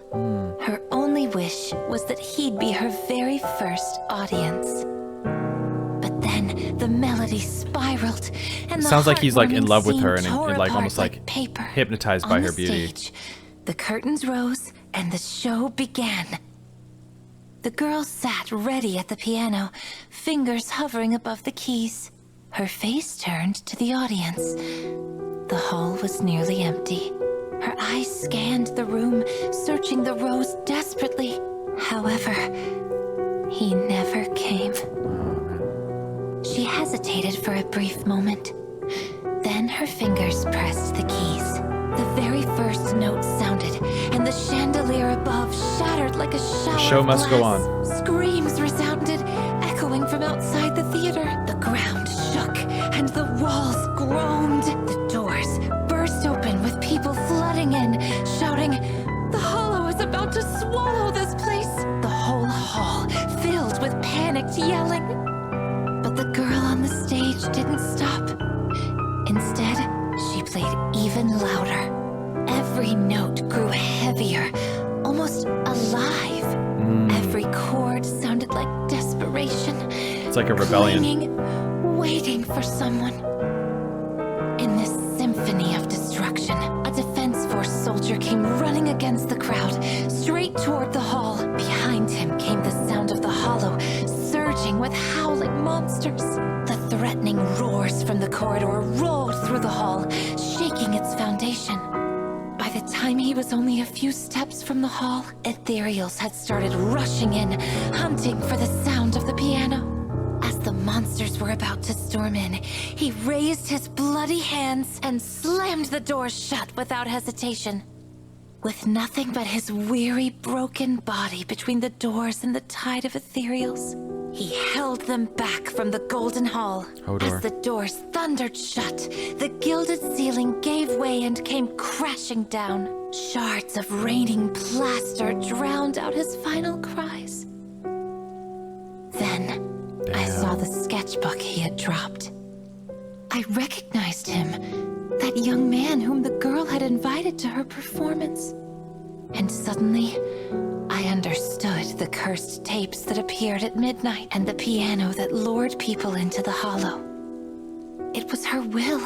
Her only wish was that he'd be her very first audience. But then the melody spiraled, and the Sounds like he's like in heartwarming love with scene her and tore like apart almost like paper. hypnotized by On her the beauty. stage, the curtains rose and the show began. The girl sat ready at the piano, fingers hovering above the keys. Her face turned to the audience. The hall was nearly empty. Her eyes scanned the room, searching the rows desperately. However, he never came. She hesitated for a brief moment. Then her fingers pressed the keys. The very first note sounded, and the chandelier above shattered like a shower The show of must go glass. on. Screams resounded, echoing from outside the theater. The ground shook, and the walls groaned. The doors burst open with people flooding in, shouting, "The Hollow is about to swallow this place!" The whole hall filled with panicked yelling. But the girl on the stage didn't stop. Instead, she played even louder. Every note grew heavier, almost alive. Every chord sounded like desperation. It's like a rebellion. Clinging, waiting for someone. In this symphony of destruction, a Defense Force soldier came running against the crowd, straight toward the hall. Behind him came the sound of the hollow, surging teeming with howling monsters. The threatening roars from the corridor rolled through the hall, shaking its foundation. By the time he was only a few steps from the hall, ethereals had started rushing in, hunting for the sound of the piano. As the monsters were about to storm in, he raised his bloody hands and slammed the doors shut without hesitation. With nothing but his weary, broken body between the doors and the tide of ethereals, he held them back from the golden hall. As the doors thundered shut, the gilded ceiling gave way and came crashing down. Shards of raining plaster drowned out his final cries. Then, I saw the sketchbook he had dropped. I recognized him, that young man whom the girl had invited to her performance. And suddenly, I understood the cursed tapes that appeared at midnight and the piano that lured people into the hollow. It was her will,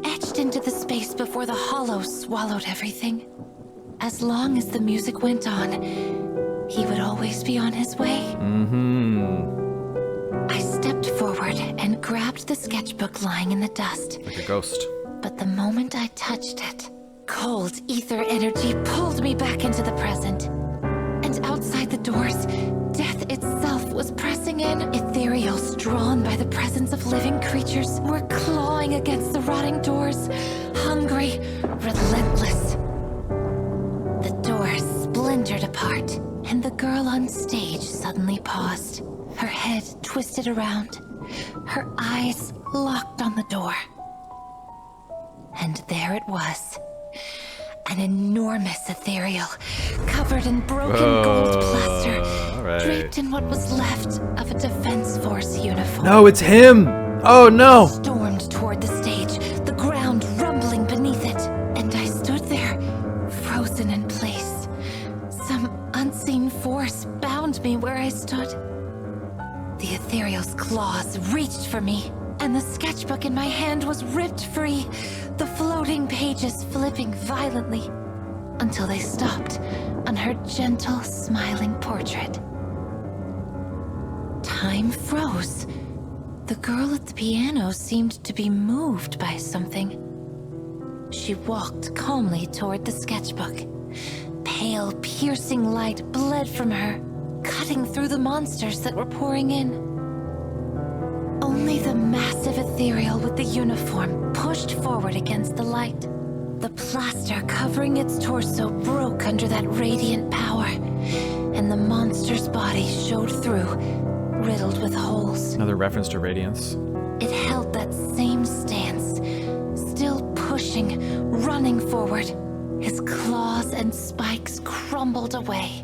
etched into the space before the hollow swallowed everything. As long as the music went on, he would always be on his way. I stepped forward and grabbed the sketchbook lying in the dust. Like a ghost. But the moment I touched it, cold ether energy pulled me back into the present. And outside the doors, death itself was pressing in. Ethereals, drawn by the presence of living creatures, were clawing against the rotting doors, hungry, relentless. The doors splintered apart, and the girl on stage suddenly paused. Her head twisted around, her eyes locked on the door. And there it was. An enormous ethereal, covered in broken gold plaster, draped in what was left of a Defense Force uniform. No, it's him! Oh no! Stormed toward the stage, the ground rumbling beneath it, and I stood there, frozen in place. Some unseen force bound me where I stood. The ethereal's claws reached for me, and the sketchbook in my hand was ripped free, the floating pages flipping violently, until they stopped on her gentle, smiling portrait. Time froze. The girl at the piano seemed to be moved by something. She walked calmly toward the sketchbook. Pale, piercing light bled from her, cutting through the monsters that were pouring in. Only the massive ethereal with the uniform pushed forward against the light. The plaster covering its torso broke under that radiant power, and the monster's body showed through, riddled with holes. Another reference to Radiance. It held that same stance, still pushing, running forward. His claws and spikes crumbled away.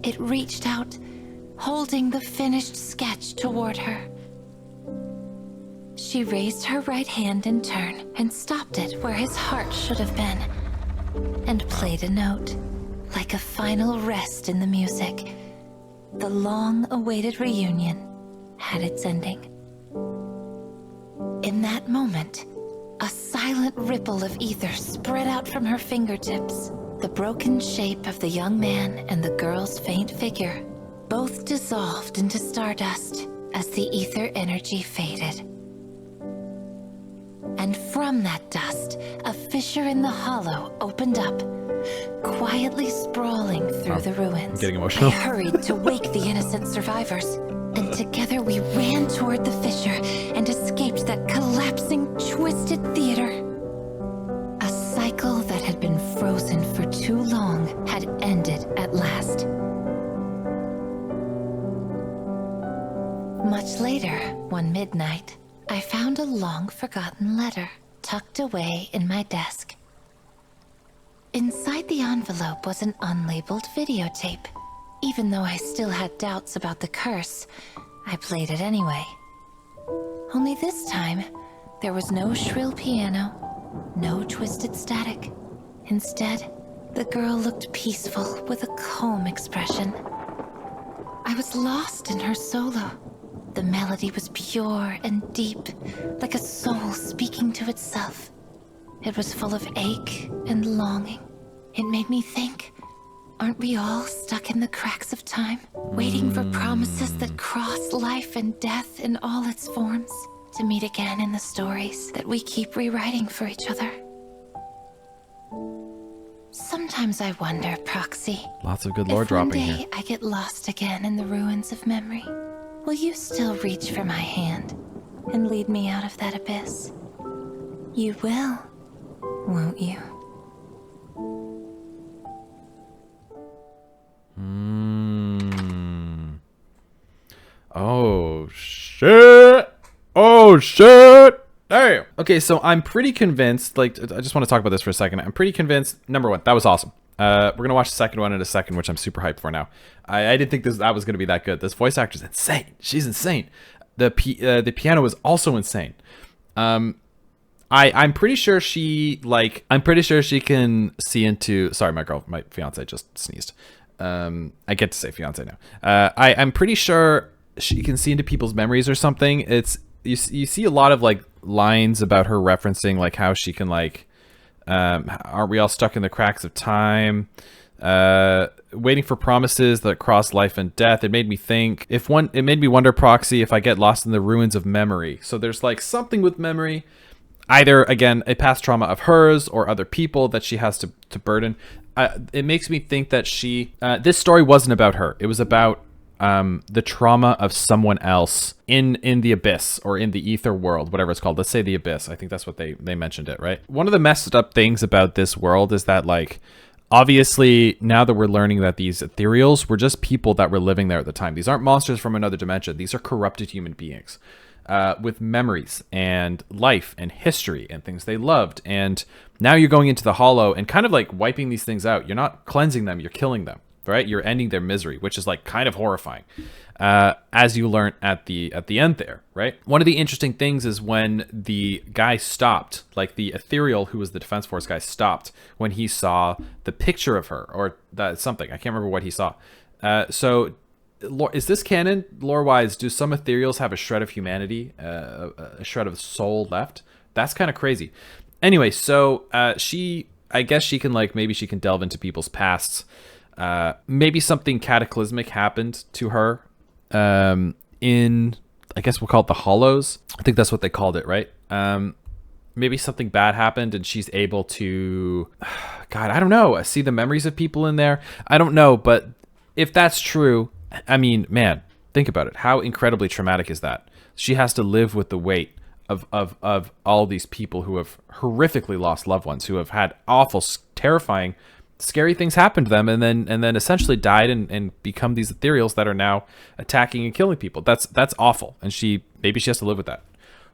It reached out, holding the finished sketch toward her. She raised her right hand in turn and stopped it where his heart should have been, and played a note, like a final rest in the music. The long-awaited reunion had its ending. In that moment, a silent ripple of ether spread out from her fingertips. The broken shape of the young man and the girl's faint figure both dissolved into stardust as the ether energy faded. And from that dust, a fissure in the hollow opened up, quietly sprawling through the ruins. Getting emotional. I hurried to wake the innocent survivors, and together we ran toward the fissure and escaped that collapsing, twisted theater. A cycle that had been frozen for too long had ended at last. Much later, one midnight, I found a long-forgotten letter tucked away in my desk. Inside the envelope was an unlabeled videotape. Even though I still had doubts about the curse, I played it anyway. Only this time, there was no shrill piano, no twisted static. Instead, the girl looked peaceful with a calm expression. I was lost in her solo. The melody was pure and deep, like a soul speaking to itself. It was full of ache and longing. It made me think, Aren't we all stuck in the cracks of time, waiting for promises that cross life and death in all its forms, to meet again in the stories that we keep rewriting for each other? Sometimes I wonder, Proxy. Lots of good lore dropping here. If here. one day I get lost again in the ruins of memory, will you still reach for my hand and lead me out of that abyss? You will, won't you? Oh, shit. Oh, shit. Damn. Okay, so I'm pretty convinced, like, I just want to talk about this for a second. I'm pretty convinced, number one, that was awesome. We're going to watch the second one in a second, which I'm super hyped for now. I didn't think that was going to be that good. This voice actor's insane. She's insane. The piano is also insane. I'm pretty sure she, like, I'm pretty sure she can see into, sorry, my fiance just sneezed. I get to say fiance now. I'm pretty sure she can see into people's memories or something. It's, you see a lot of, like, lines about her referencing, like, how she can, like, aren't we all stuck in the cracks of time? Waiting for promises that cross life and death. It made me think, it made me wonder, Proxy, if I get lost in the ruins of memory. So there's, like, something with memory, either, again, a past trauma of hers or other people that she has to burden. It makes me think that this story wasn't about her. It was about the trauma of someone else in the abyss or in the ether world, whatever it's called. Let's say the abyss. I think that's what they mentioned it, right? One of the messed up things about this world is that, like, obviously now that we're learning that these ethereals were just people that were living there at the time. These aren't monsters from another dimension. These are corrupted human beings with memories and life and history and things they loved. And now you're going into the hollow and kind of like wiping these things out. You're not cleansing them, you're killing them. Right, you're ending their misery, which is like kind of horrifying, as you learn at the end there. Right, one of the interesting things is when the guy stopped, like the ethereal who was the Defense Force guy stopped when he saw the picture of her or that something. I can't remember what he saw. So, is this canon lore-wise? Do some ethereals have a shred of humanity, a shred of soul left? That's kind of crazy. Anyway, so I guess she can, like, maybe she can delve into people's pasts. Maybe something cataclysmic happened to her in, I guess we'll call it the Hollows. I think that's what they called it, right? Maybe something bad happened and she's able to, God, I don't know, see the memories of people in there. I don't know, but if that's true, I mean, man, think about it. How incredibly traumatic is that? She has to live with the weight of all these people who have horrifically lost loved ones, who have had awful, terrifying, scary things happen to them, and then essentially died and become these ethereals that are now attacking and killing people. That's awful, and maybe she has to live with that.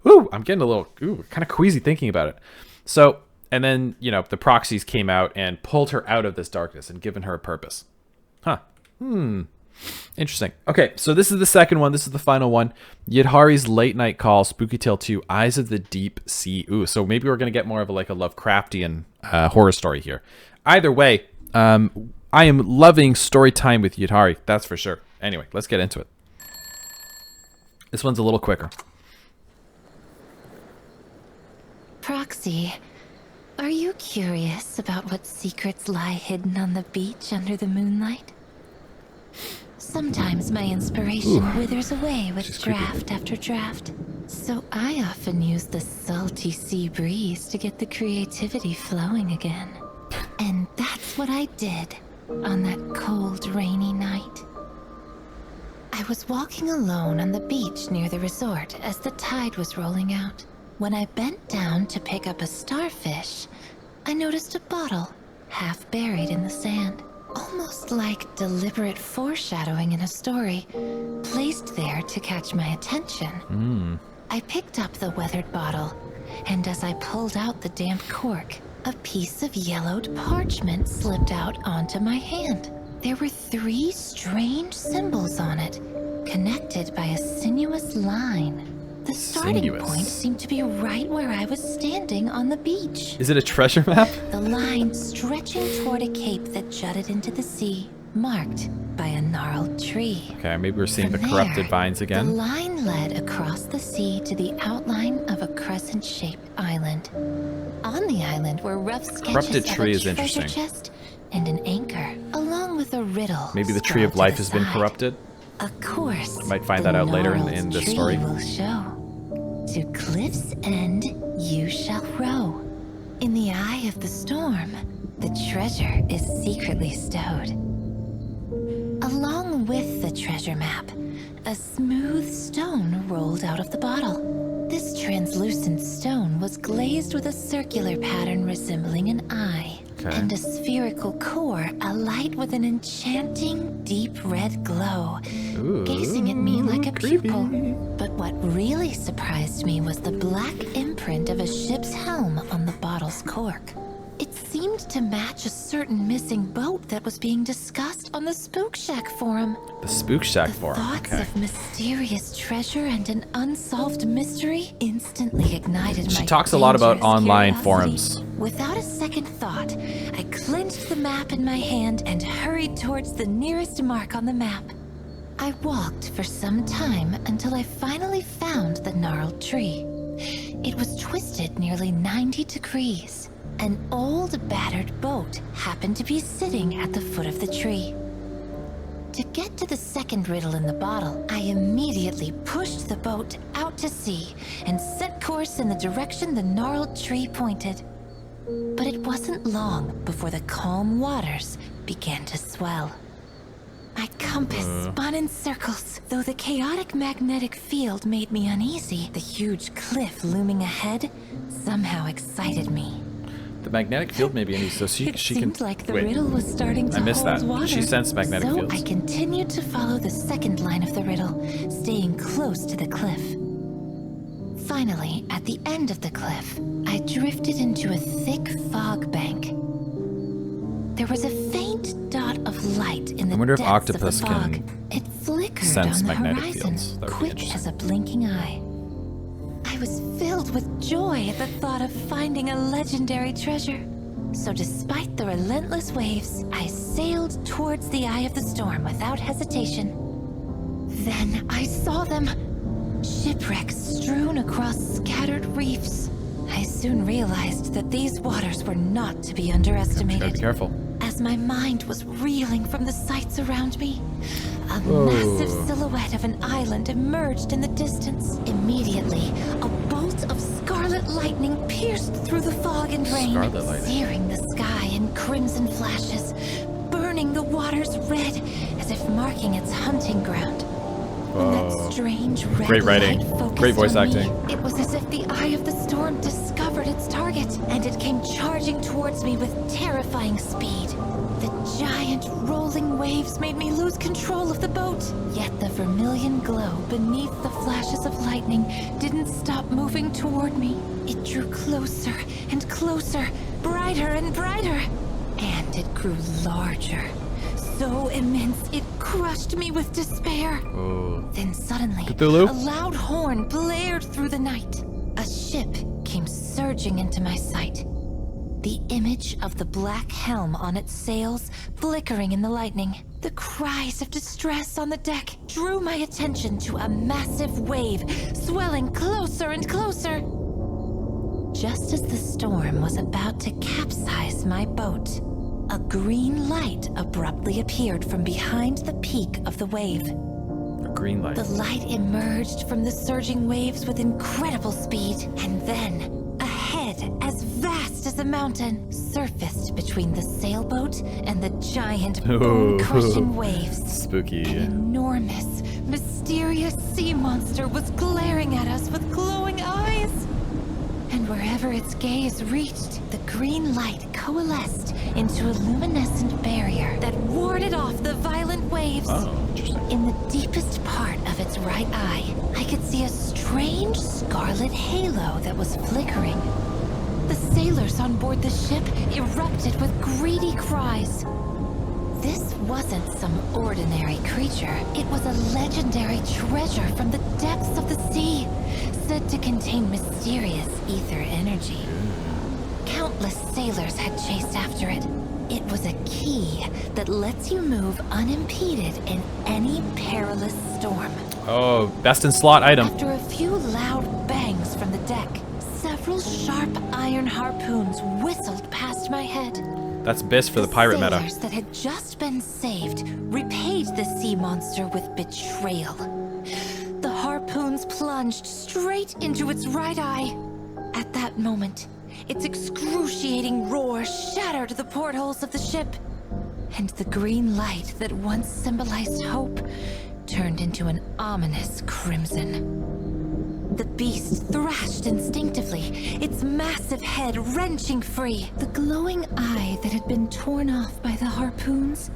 Ooh, I'm getting a little kind of queasy thinking about it. So, and then, you know, the proxies came out and pulled her out of this darkness and given her a purpose. Huh. Interesting. Okay, so this is the second one. This is the final one. Yidhari's late night call, Spooky Tale 2, Eyes of the Deep Sea. Ooh, so maybe we're going to get more of a Lovecraftian horror story here. Either way, I am loving story time with Yidhari. That's for sure. Anyway, let's get into it. This one's a little quicker. Proxy, are you curious about what secrets lie hidden on the beach under the moonlight? Sometimes my inspiration withers away with draft after draft. So I often use the salty sea breeze to get the creativity flowing again. And that's what I did on that cold, rainy night. I was walking alone on the beach near the resort as the tide was rolling out. When I bent down to pick up a starfish, I noticed a bottle half buried in the sand. Almost like deliberate foreshadowing in a story, placed there to catch my attention. I picked up the weathered bottle, and as I pulled out the damp cork, a piece of yellowed parchment slipped out onto my hand. There were 3 strange symbols on it, connected by a sinuous line. The starting point seemed to be right where I was standing on the beach. Is it a treasure map? The line stretching toward a cape that jutted into the sea, marked by a gnarled tree. Okay, maybe we're seeing the corrupted vines again. The line led across the sea to the outline of a crescent-shaped island. On the island were rough sketches of a treasure chest and an anchor, along with a riddle. Maybe the tree of scrawled life to the has been side. corrupted. A course. Might find the that out later in gnarled the tree story. Will show. To cliff's end you shall row. In the eye of the storm, the treasure is secretly stowed. Along with the treasure map, a smooth stone rolled out of the bottle. This translucent stone was glazed with a circular pattern resembling an eye. Okay. And a spherical core alight with an enchanting deep red glow, Ooh, gazing at me like a creepy. pupil. But what really surprised me was the black imprint of a ship's helm on the bottle's cork. It seemed to match a certain missing boat that was being discussed on the Spook Shack forum. The Spook Shack The forum. thoughts Okay. of mysterious treasure and an unsolved mystery instantly ignited my She talks a lot about dangerous online curiosity. forums. Without a second thought, I clenched the map in my hand and hurried towards the nearest mark on the map. I walked for some time until I finally found the gnarled tree. It was twisted nearly 90 degrees. An old, battered boat happened to be sitting at the foot of the tree. To get to the second riddle in the bottle, I immediately pushed the boat out to sea and set course in the direction the gnarled tree pointed. But it wasn't long before the calm waters began to swell. My compass spun in circles. Though the chaotic magnetic field made me uneasy, the huge cliff looming ahead somehow excited me. The magnetic field maybe in so she It she seemed can like the wait. riddle was starting to I missed hold that. water. She sensed magnetic so fields. I continued to follow the second line of the riddle, staying close to the cliff. Finally, at the end of the cliff, I drifted into a thick fog bank. There was a faint dot of light in the I wonder if depths octopus of the fog. can It flickered sense on the magnetic horizon, fields. That would be quick interesting. as a blinking eye. I was filled with joy at the thought of finding a legendary treasure. So despite the relentless waves, I sailed towards the eye of the storm without hesitation. Then I saw them. Shipwrecks strewn across scattered reefs. I soon realized that these waters were not to be Gotta underestimated. be careful. As my mind was reeling from the sights around me, a Whoa. massive silhouette of an island emerged in the distance. Immediately, a bolt of scarlet lightning pierced through the fog and rain, Scarlet lightning. searing the sky in crimson flashes, burning the waters red as if marking its hunting ground. When that Whoa. strange red Great writing. light focused Great voice on me, acting. it was as if the eye of the storm discovered its target, and it came charging towards me with terrifying speed. The giant rolling waves made me lose control of the boat. Yet the vermilion glow beneath the flashes of lightning didn't stop moving toward me. It drew closer and closer, brighter and brighter. And it grew larger. So immense, it crushed me with despair. Oh. Then suddenly, Cthulhu? a loud horn blared through the night. A ship came surging into my sight. The image of the black helm on its sails flickering in the lightning. The cries of distress on the deck drew my attention to a massive wave swelling closer and closer. Just as the storm was about to capsize my boat, a green light abruptly appeared from behind the peak of the wave. A green light. The light emerged from the surging waves with incredible speed, and then a head as vast as a mountain surfaced between the sailboat and the giant bone-crushing waves. Spooky. An enormous, mysterious sea monster was glaring at us with glowing eyes. And wherever its gaze reached, the green light coalesced into a luminescent barrier that warded off the violent waves. Oh, interesting. In the deepest part of its right eye, I could see a strange scarlet halo that was flickering. The sailors on board the ship erupted with greedy cries. This wasn't some ordinary creature. It was a legendary treasure from the depths of the sea, said to contain mysterious ether energy. Countless sailors had chased after it. It was a key that lets you move unimpeded in any perilous storm. Oh, best in slot item. After a few loud bangs from the deck, several sharp iron harpoons whistled past my head. That's Biss for the pirate meta. sailors that had just been saved repaid the sea monster with betrayal. The harpoons plunged straight into its right eye. At that moment, its excruciating roar shattered the portholes of the ship, and the green light that once symbolized hope turned into an ominous crimson. The beast thrashed instinctively, its massive head wrenching free. The glowing eye that had been torn off by the harpoons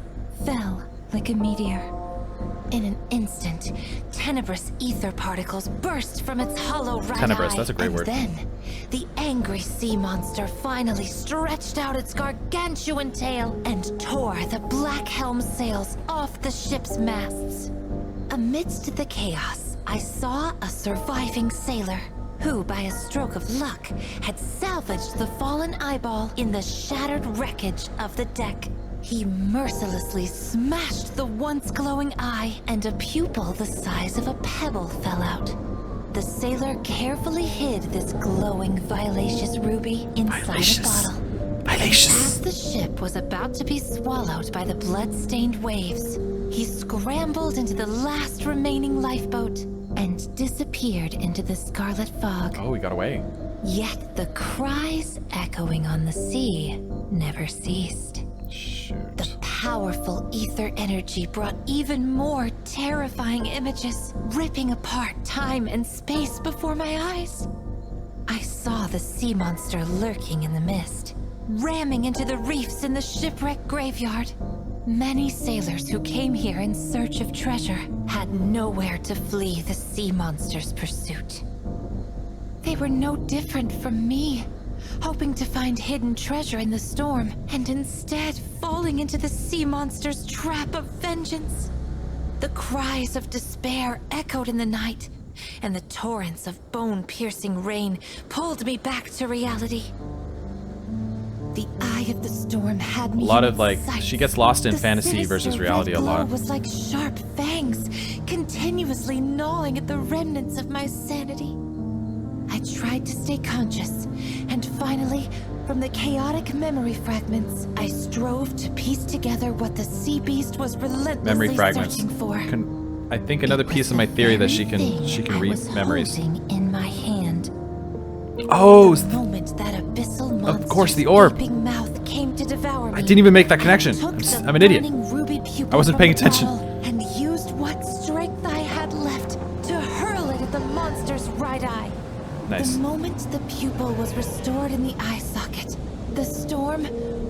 fell like a meteor. In an instant, tenebrous ether particles burst from its hollow right Tenebrous, eye. that's a great word. Then, the angry sea monster finally stretched out its gargantuan tail and tore the black helm sails off the ship's masts. Amidst the chaos, I saw a surviving sailor who, by a stroke of luck, had salvaged the fallen eyeball in the shattered wreckage of the deck. He mercilessly smashed the once glowing eye, and a pupil the size of a pebble fell out. The sailor carefully hid this glowing violaceous ruby inside a bottle. As the ship was about to be swallowed by the blood-stained waves, he scrambled into the last remaining lifeboat and disappeared into the scarlet fog. Oh, we got away. Yet the cries echoing on the sea never ceased. Shoot. The powerful ether energy brought even more terrifying images, ripping apart time and space before my eyes. I saw the sea monster lurking in the mist, ramming into the reefs in the shipwreck graveyard. Many sailors who came here in search of treasure had nowhere to flee the sea monster's pursuit. They were no different from me, hoping to find hidden treasure in the storm, and instead falling into the sea monster's trap of vengeance. The cries of despair echoed in the night, and the torrents of bone-piercing rain pulled me back to reality. The eye of the storm had me A lot in of like, sight. she gets lost in The fantasy versus sinister reality red a glow lot. was like sharp fangs, continuously gnawing at the remnants of my sanity. I tried to stay conscious, and finally, from the chaotic memory fragments, I strove to piece together what the sea beast was relentlessly Memory fragments. searching for. I think another It was piece of my the theory that very she thing can I read was memories. holding in my hand. Oh, The moment that abyssal of course, monster's the orb. gaping mouth came to devour me, I didn't even make that connection. I took the I'm an idiot. burning ruby pupil I wasn't from paying the attention. bottle and used what strength I had left to hurl it at the monster's right eye. Nice. The moment the pupil was restored in the eye socket, the storm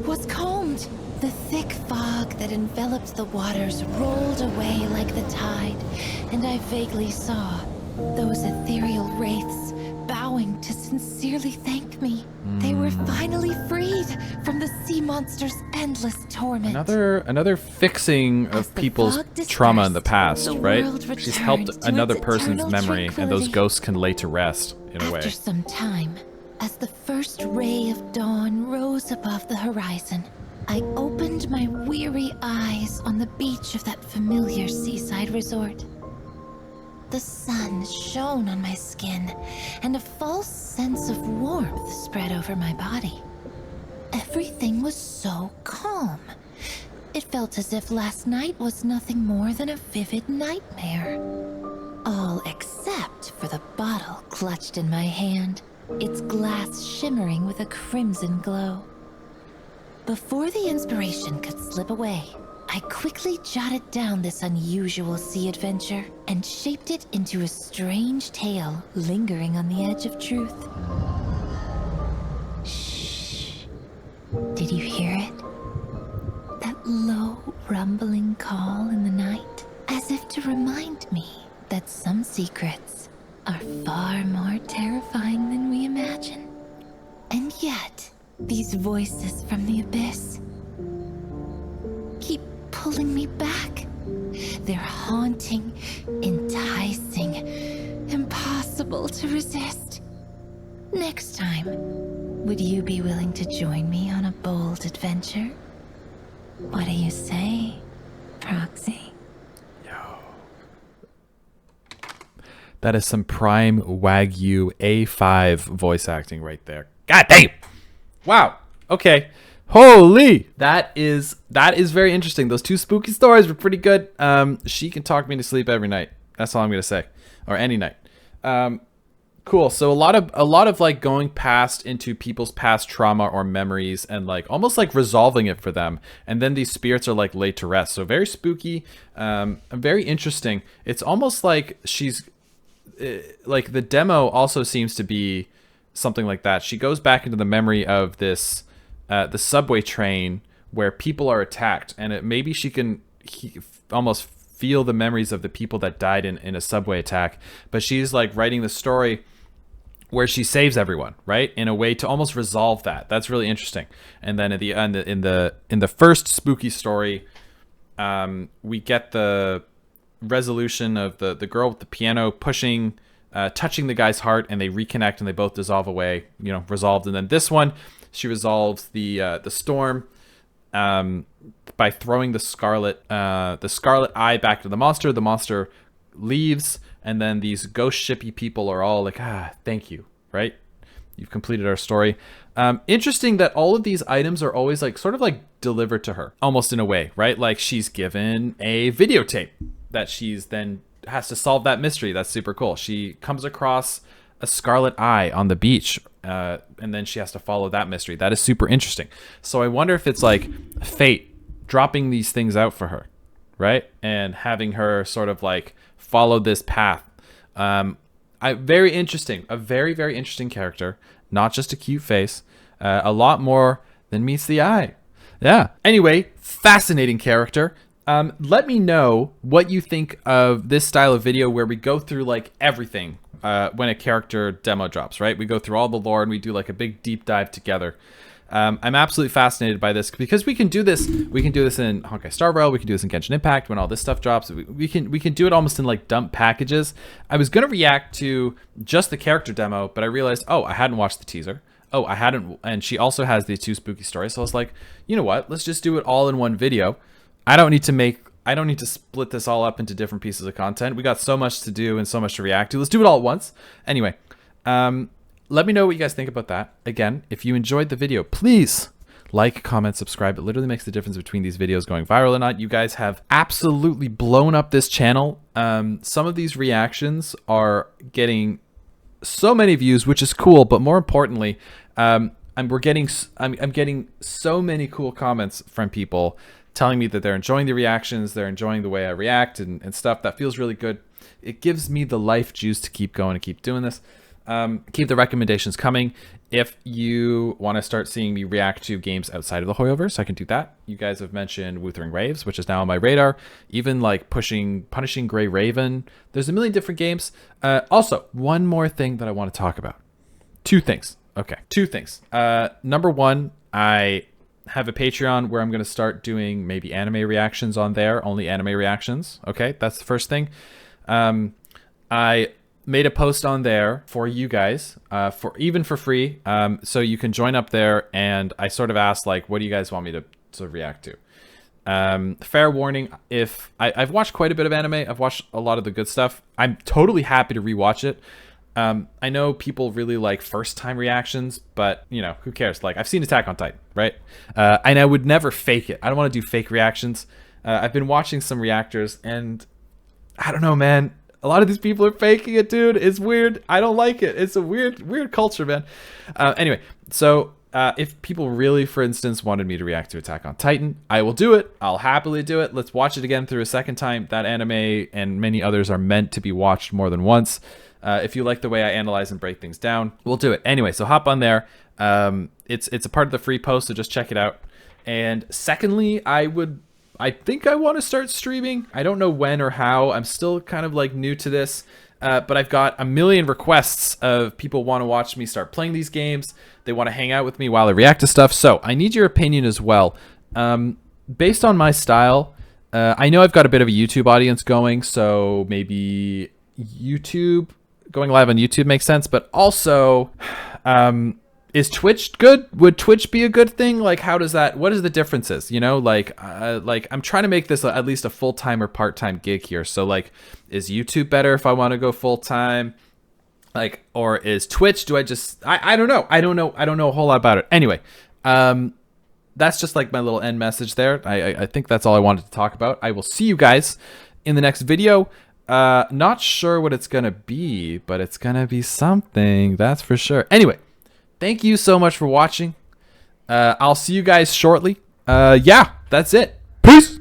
was calmed. The thick fog that enveloped the waters rolled away like the tide, and I vaguely saw those ethereal wraiths bowing to sincerely thank me. They were finally freed from the sea monster's endless torment. Another fixing As of the people's fog dispersed, trauma in the past, the right? world She's returned helped to another its person's eternal memory, and those tranquility. ghosts can lay to rest in a way. After some time, as the first ray of dawn rose above the horizon, I opened my weary eyes on the beach of that familiar seaside resort. The sun shone on my skin, and a false sense of warmth spread over my body. Everything was so calm. It felt as if last night was nothing more than a vivid nightmare. All except for the bottle clutched in my hand, its glass shimmering with a crimson glow. Before the inspiration could slip away, I quickly jotted down this unusual sea adventure and shaped it into a strange tale lingering on the edge of truth. Shh. Did you hear it? That low, rumbling call in the night, as if to remind me that some secrets are far more terrifying than we imagine. And yet, these voices from the abyss keep pulling me back. They're haunting, enticing, impossible to resist. Next time, would you be willing to join me on a bold adventure? What do you say, Proxy? That is some prime Wagyu A5 voice acting right there. God damn! Wow. Okay. Holy! That is very interesting. Those 2 spooky stories were pretty good. She can talk me to sleep every night. That's all I'm gonna say, or any night. Cool. So a lot of like going past into people's past trauma or memories and like almost like resolving it for them. And then these spirits are like laid to rest. So very spooky, very interesting. It's almost like she's like the demo also seems to be something like that. She goes back into the memory of this, the subway train where people are attacked, and maybe she can almost feel the memories of the people that died in a subway attack. But she's like writing the story where she saves everyone, right, in a way to almost resolve that. That's really interesting. And then at the end, in the first spooky story, we get the resolution of the girl with the piano pushing, touching the guy's heart, and they reconnect and they both dissolve away, resolved. And then this one, she resolves the storm by throwing the scarlet eye back to the monster. The monster leaves, and then these ghost shippy people are all like, thank you, right? You've completed our story. Interesting that all of these items are always like sort of like delivered to her, almost in a way, right? Like she's given a videotape that she's then has to solve that mystery. That's super cool. She comes across a scarlet eye on the beach, and then she has to follow that mystery. That is super interesting. So I wonder if it's like fate dropping these things out for her, right? And having her sort of like follow this path. Very interesting. A very, very interesting character. Not just a cute face. A lot more than meets the eye. Yeah. Anyway, fascinating character. Let me know what you think of this style of video where we go through like everything when a character demo drops, right? We go through all the lore and we do like a big deep dive together. I'm absolutely fascinated by this because we can do this. We can do this in Honkai Star Rail. We can do this in Genshin Impact when all this stuff drops. We can do it almost in like dump packages. I was gonna react to just the character demo, but I realized, I hadn't watched the teaser. I hadn't, and she also has these 2 spooky stories. So I was like, you know what? Let's just do it all in one video. I don't need to split this all up into different pieces of content. We got so much to do and so much to react to. Let's do it all at once. Anyway, let me know what you guys think about that. Again, if you enjoyed the video, please like, comment, subscribe. It literally makes the difference between these videos going viral or not. You guys have absolutely blown up this channel. Some of these reactions are getting so many views, which is cool. But more importantly, I'm getting so many cool comments from people telling me that they're enjoying the reactions, they're enjoying the way I react and stuff. That feels really good. It gives me the life juice to keep going and keep doing this. Keep the recommendations coming. If you want to start seeing me react to games outside of the Hoyoverse, I can do that. You guys have mentioned Wuthering Waves, which is now on my radar. Even like Punishing Grey Raven. There's a million different games. Also, one more thing that I want to talk about. 2 things. Okay, 2 things. Number 1, I have a Patreon where I'm going to start doing maybe anime reactions on there, only anime reactions. Okay, that's the first thing. I made a post on there for you guys, for free. So you can join up there, and I sort of asked like, what do you guys want me to react to? Fair warning, if I've watched quite a bit of anime, I've watched a lot of the good stuff. I'm totally happy to rewatch it. I know people really like first time reactions, but who cares? Like, I've seen Attack on Titan, right? And I would never fake it. I don't want to do fake reactions. I've been watching some reactors, and I don't know, man. A lot of these people are faking it, dude. It's weird. I don't like it. It's a weird culture, man. Anyway, so if people really, for instance, wanted me to react to Attack on Titan, I will do it. I'll happily do it. Let's watch it again through a second time. That anime and many others are meant to be watched more than once. If you like the way I analyze and break things down, we'll do it. Anyway, so hop on there. It's a part of the free post, so just check it out. And secondly, I think I want to start streaming. I don't know when or how. I'm still kind of like new to this, but I've got a million requests of people want to watch me start playing these games. They want to hang out with me while I react to stuff. So I need your opinion as well. Based on my style, I know I've got a bit of a YouTube audience going, so maybe going live on YouTube makes sense, but also, is Twitch good? Would Twitch be a good thing? Like, what is the differences? Like I'm trying to make this at least a full-time or part-time gig here. So like, is YouTube better if I want to go full-time? Like, or is Twitch, I don't know. I don't know a whole lot about it. Anyway, that's just like my little end message there. I think that's all I wanted to talk about. I will see you guys in the next video. Not sure what it's gonna be, but it's gonna be something, that's for sure. Anyway, thank you so much for watching. I'll see you guys shortly. Yeah, that's it. Peace.